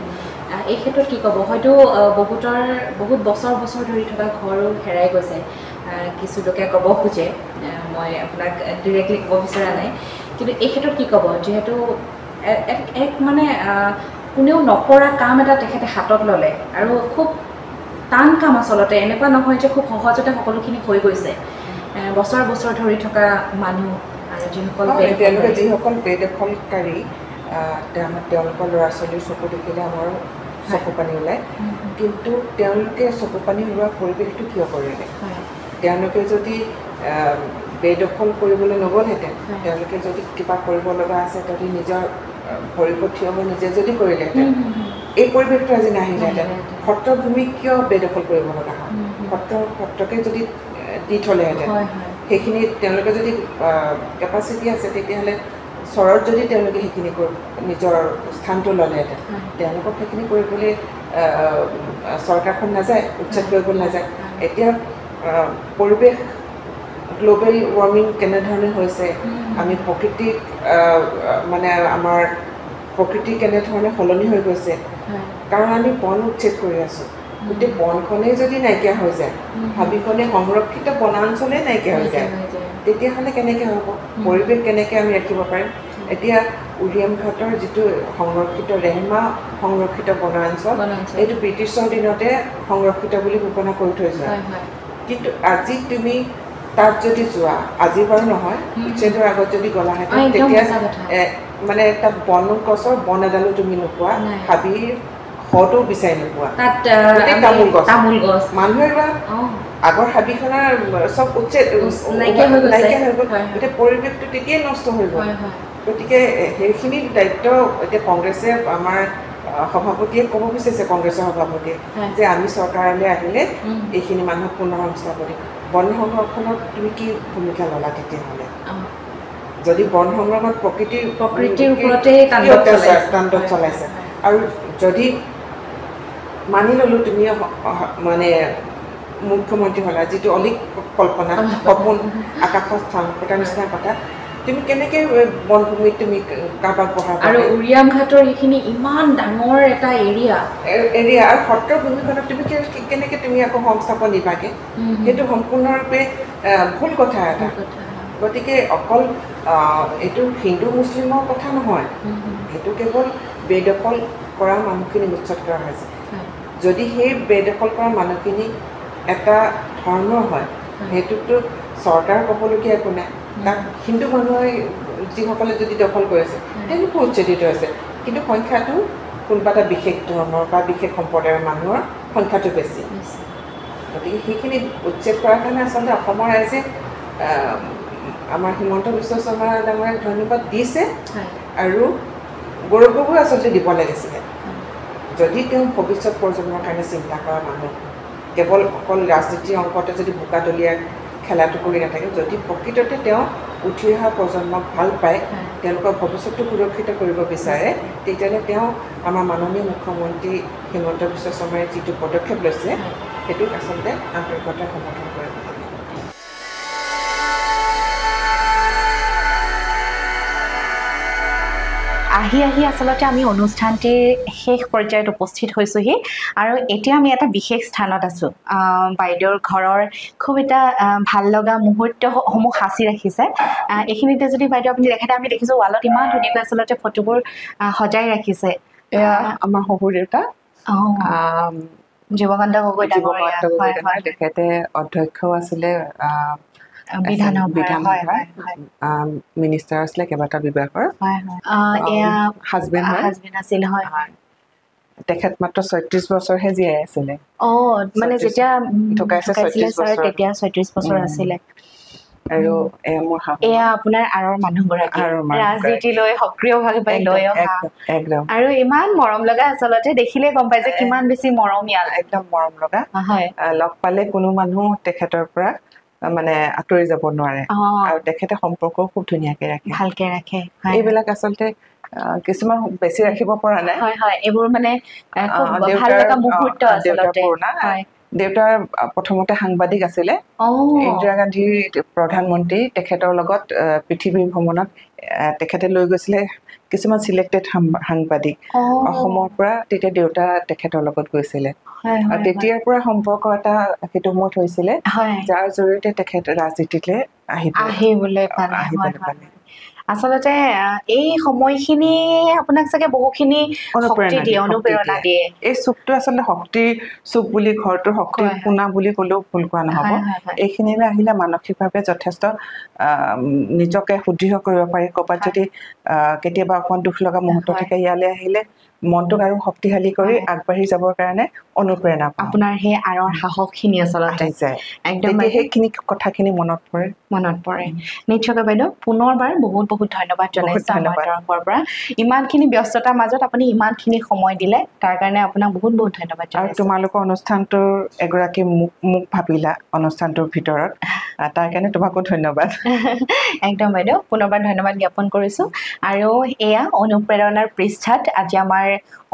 এই ক্ষেত্ৰত কি ক'ব হয়তো বহুত বছৰ ধৰি থকা ঘৰো হেৰাই গৈছে কিছু লোকে ক'ব খোজে মই আপোনাক ডিৰেক্টলি ক'ব বিচৰা নাই কিন্তু এই ক্ষেত্ৰত কি ক'ব যিহেতু এক মানে কোনেও নকৰা কাম এটা তেখেতে হাতত ল'লে আৰু খুব টান কাম আচলতে এনেকুৱা নহয় যে খুব সহজতে সকলোখিনি হৈ গৈছে বছৰ ধৰি থকা মানুহ আৰু যিসকল বেদখলকাৰী তেওঁলোকৰ ল'ৰা ছোৱালীৰ চকু দেখিলে আমাৰো চকু পানী ওলায় কিন্তু তেওঁলোকে চকু পানী ওলোৱা পৰিৱেশটো কিয় কৰিলে তেওঁলোকে যদি বেদখল কৰিবলৈ নগ'লহেঁতেন তেওঁলোকে যদি কিবা কৰিব লগা আছে যদি নিজৰ ভৰিত থিয় হৈ নিজে যদি কৰিলেহেঁতেন এই পৰিৱেশটো আজি নাহিলেহেঁতেন সত্ৰৰ ভূমি কিয় বেদখল কৰিব লগা হয় সত্ৰকে যদি দি থ'লেহেঁতেন সেইখিনি তেওঁলোকে যদি কেপাচিটি আছে তেতিয়াহ'লে চৰত যদি তেওঁলোকে সেইখিনি নিজৰ স্থানটো ল'লেহেঁতেন তেওঁলোকক সেইখিনি কৰিবলৈ চৰকাৰখন নাযায় উচ্ছেদ কৰিবলৈ নাযায় এতিয়া পৰিৱেশ গ্ল'বেল ৱাৰ্মিং কেনেধৰণে হৈছে আমি প্ৰকৃতিক মানে আমাৰ প্ৰকৃতি কেনেধৰণে সলনি হৈ গৈছে কাৰণ আমি বন উচ্ছেদ কৰি আছোঁ গোটেই বনখনেই যদি নাইকিয়া হৈ যায় হাবিখনে সংৰক্ষিত বনাঞ্চলেই নাইকিয়া হৈ যায় তেতিয়াহ'লে কেনেকৈ হ'ব পৰিৱেশ কেনেকৈ আমি ৰাখিব পাৰিম এতিয়া উৰিয়াম ঘাটৰ যিটো সংৰক্ষিত ৰেহমা সংৰক্ষিত বনাঞ্চল এইটো ব্ৰিটিছৰ দিনতে সংৰক্ষিত বুলি ঘোষণা কৰি থৈ যোৱা কিন্তু আজি তুমি তাত যদি যোৱা আজি বাৰু নহয় উচ্ছেদৰ আগত যদি গ'লাহেঁতেন তেতিয়া মানে তাত বন গছৰ বন এডালো তুমি নোপোৱা হাবিৰ শটো বিচাৰি নোপোৱা তামোল গছ মানুহে ৰোৱা আগৰ হাবিখনৰ চব উচ্ছেদ নাইকিয়া হৈ গ'ল গোটেই পৰিৱেশটো তেতিয়াই নষ্ট হৈ গ'ল গতিকে সেইখিনি দায়িত্ব এতিয়া কংগ্ৰেছে আমাৰ সভাপতিয়ে ক'ব বিচাৰিছে কংগ্ৰেছৰ সভাপতিয়ে যে আমি চৰকাৰলৈ আহিলে এইখিনি মানুহক পুনৰ সংস্থাপন দিম বন সংৰক্ষণত তুমি কি ভূমিকা ল'লা তেতিয়াহ'লে যদি বন সংৰক্ষণত প্ৰকৃতিৰ ওপৰতে তাণ্ডৱ চলাইছে আৰু যদি মানি ল'লোঁ তুমি মানে মুখ্যমন্ত্ৰী হ'লা যিটো অলিক কল্পনা সপোন আকাশত স্থান পতাৰ নিচিনা কথা তুমি কেনেকৈ বনভূমিত তুমি কাৰোবাক পঢ়াবা আৰু উৰিয়াম ঘাটৰ সেইখিনি ইমান ডাঙৰ এটা এৰিয়া আৰু সত্ৰৰ ভূমিখনত তুমি কেনেকৈ তুমি আকৌ সংস্থাপন দিবাগে সেইটো সম্পূৰ্ণৰূপে ভুল কথা এটা গতিকে অকল এইটো হিন্দু মুছলিমৰ কথা নহয় সেইটো কেৱল বেদখল কৰা মানুহখিনি উচ্ছেদ কৰা হৈছে যদি সেই বেদখল কৰা মানুহখিনি এটা ধৰ্মৰ হয় সেইটোতো চৰকাৰ ক'বলগীয়া একো নাই তাক হিন্দু মানুহে যিসকলে যদি দখল কৰিছে তেওঁলোকো উচ্ছেদিত হৈছে কিন্তু সংখ্যাটো কোনোবা এটা বিশেষ ধৰ্মৰ বা বিশেষ সম্প্ৰদায়ৰ মানুহৰ সংখ্যাটো বেছি গতিকে সেইখিনি উচ্ছেদ কৰাৰ কাৰণে আচলতে অসমৰ ৰাইজে আমাৰ হিমন্ত বিশ্ব শৰ্মা ডাঙৰীয়াক ধন্যবাদ দিছে আৰু গৌৰৱো আচলতে দিব লাগিছিলে যদি তেওঁ ভৱিষ্যত প্ৰজন্মৰ কাৰণে চিন্তা কৰা মানুহ কেৱল অকল ৰাজনীতিৰ অংকতে যদি বোকাদলীয়া খেলাটো কৰি নাথাকে যদি প্ৰকৃততে তেওঁ উঠি অহা প্ৰজন্মক ভাল পায় তেওঁলোকৰ ভৱিষ্যতটো সুৰক্ষিত কৰিব বিচাৰে তেতিয়াহ'লে তেওঁ আমাৰ মাননীয় মুখ্যমন্ত্ৰী হিমন্ত বিশ্ব শৰ্মাই যিটো পদক্ষেপ লৈছে সেইটোক আচলতে আন্তৰিকতাৰে সমৰ্থন কৰিব লাগে আহি আচলতে আমি অনুষ্ঠানটিৰ শেষ পৰ্যায়ত উপস্থিত হৈছোহি আৰু এতিয়া আমি এটা বিশেষ স্থানত আছোঁ বাইদেউৰ ঘৰৰ খুব এটা ভাল লগা মুহূৰ্তসমূহ সাঁচি ৰাখিছে এইখিনিতে যদি বাইদেউ আপুনি দেখাতে আমি দেখিছোঁ ৱালত ইমান ধুনীয়াকৈ আচলতে ফটোবোৰ সজাই ৰাখিছে এয়া আমাৰ শহুৰ দেউতা জীৱকান্ত গগৈ তেখেতে অধ্যক্ষও আছিলে মিনিষ্টাৰ আছিলে কেইবাটা বিভাগৰ হাজবেণ্ড আছিল হয় তেখেত মাত্ৰ ৩৬ বছৰহে জীয়াই আছিলে মানে যেতিয়া ঢুকাইছে ৩৬ বছৰ তেতিয়া ৩৬ বছৰ আছিলে আৰু এয়া আপোনাৰ আৰৰ মানুহগৰাকী ৰাজনীতিলৈ সক্ৰিয়ভাৱে লৈ অহা আৰু ইমান মৰম লগা আচলতে দেখিলে গম পাই যে কিমান বেছি মৰমীয়াল একদম মৰম লগা লগ পালে কোনো মানুহ তেখেতৰ পৰা মানে আঁতৰি যাব নোৱাৰে আৰু তেখেতে সম্পৰ্ক খুব ধুনীয়াকে ৰাখে ভালকে ৰাখে এইবিলাক আচলতে কিছুমান বেছি ৰাখিব পৰা নাই এইবোৰ মানে ভাল লগা মুহূৰ্ত আচলতে দেউতাৰ প্ৰথমতে সাংবাদিক আছিলে ইন্দিৰা গান্ধীৰ প্ৰধানমন্ত্ৰী তেখেতৰ লগত পৃথিৱী ভ্ৰমণত তেখেতে লৈ গৈছিলে কিছুমান চিলেক্টেড সাংবাদিক অসমৰ পৰা তেতিয়া দেউতা তেখেতৰ লগত গৈছিলে আৰু তেতিয়াৰ পৰা সম্পৰ্ক এটা সেইটো সময়ত হৈছিলে যাৰ জৰিয়তে তেখেত ৰাজনীতিলৈ আহিবলৈ পালে আচলতে এই সময়খিনি আপোনাক চাগে বহুখিনি অনুপ্ৰেৰণা দিয়ে এই চুকটো আচলতে শক্তিৰ চুক বুলি ঘৰটোৰ শক্তিৰ পোনা বুলি ক'লেও ভুল কোৱা নহ'ব এইখিনিলৈ আহিলে মানসিকভাৱে যথেষ্ট নিজকে সুদৃঢ় কৰিব পাৰি ক'ৰবাত যদি কেতিয়াবা অকণমান দুখ লগা মুহূৰ্ত থাকে ইয়ালৈ আহিলে মনটোক আৰু শক্তিশালী কৰি আগবাঢ়ি যাবৰ কাৰণে অনুপ্ৰেৰণা পাওঁ আপোনাৰ সেই আৰৰ সাহসখিনি আচলতে একদম সেইখিনি কথাখিনি মনত পৰে নিশ্চয়কৈ বাইদেউ পুনৰবাৰ বহুত বহুত ধন্যবাদ জনাইছোঁ আমাৰ তৰফৰ পৰা ইমানখিনি ব্যস্ততাৰ মাজত আপুনি ইমানখিনি সময় দিলে তাৰ কাৰণে আপোনাক বহুত বহুত ধন্যবাদ আৰু তোমালোকৰ অনুষ্ঠানটোৰ এগৰাকী মোক ভাবিলা অনুষ্ঠানটোৰ ভিতৰত তাৰ কাৰণে তোমাকো ধন্যবাদ একদম বাইদেউ পুনৰবাৰ ধন্যবাদ জ্ঞাপন কৰিছোঁ আৰু এয়া অনুপ্ৰেৰণাৰ পৃষ্ঠাত আজি আমাৰ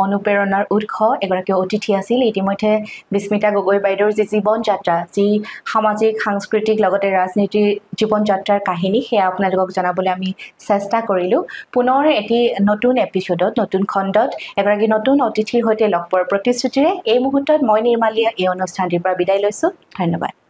অনুপ্ৰেৰণাৰ উৎস এগৰাকী অতিথি আছিল ইতিমধ্যে বিস্মিতা গগৈ বাইদেউৰ যি জীৱন যাত্ৰা যি সামাজিক সাংস্কৃতিক লগতে ৰাজনীতিৰ জীৱন যাত্ৰাৰ কাহিনী সেয়া আপোনালোকক জনাবলৈ আমি চেষ্টা কৰিলোঁ পুনৰ এটি নতুন এপিছডত নতুন খণ্ডত এগৰাকী নতুন অতিথিৰ সৈতে লগ পোৱাৰ প্ৰতিশ্ৰুতিৰে এই মুহূৰ্তত মই নিৰ্মালীয়ে এই অনুষ্ঠানটিৰ পৰা বিদায় লৈছোঁ ধন্যবাদ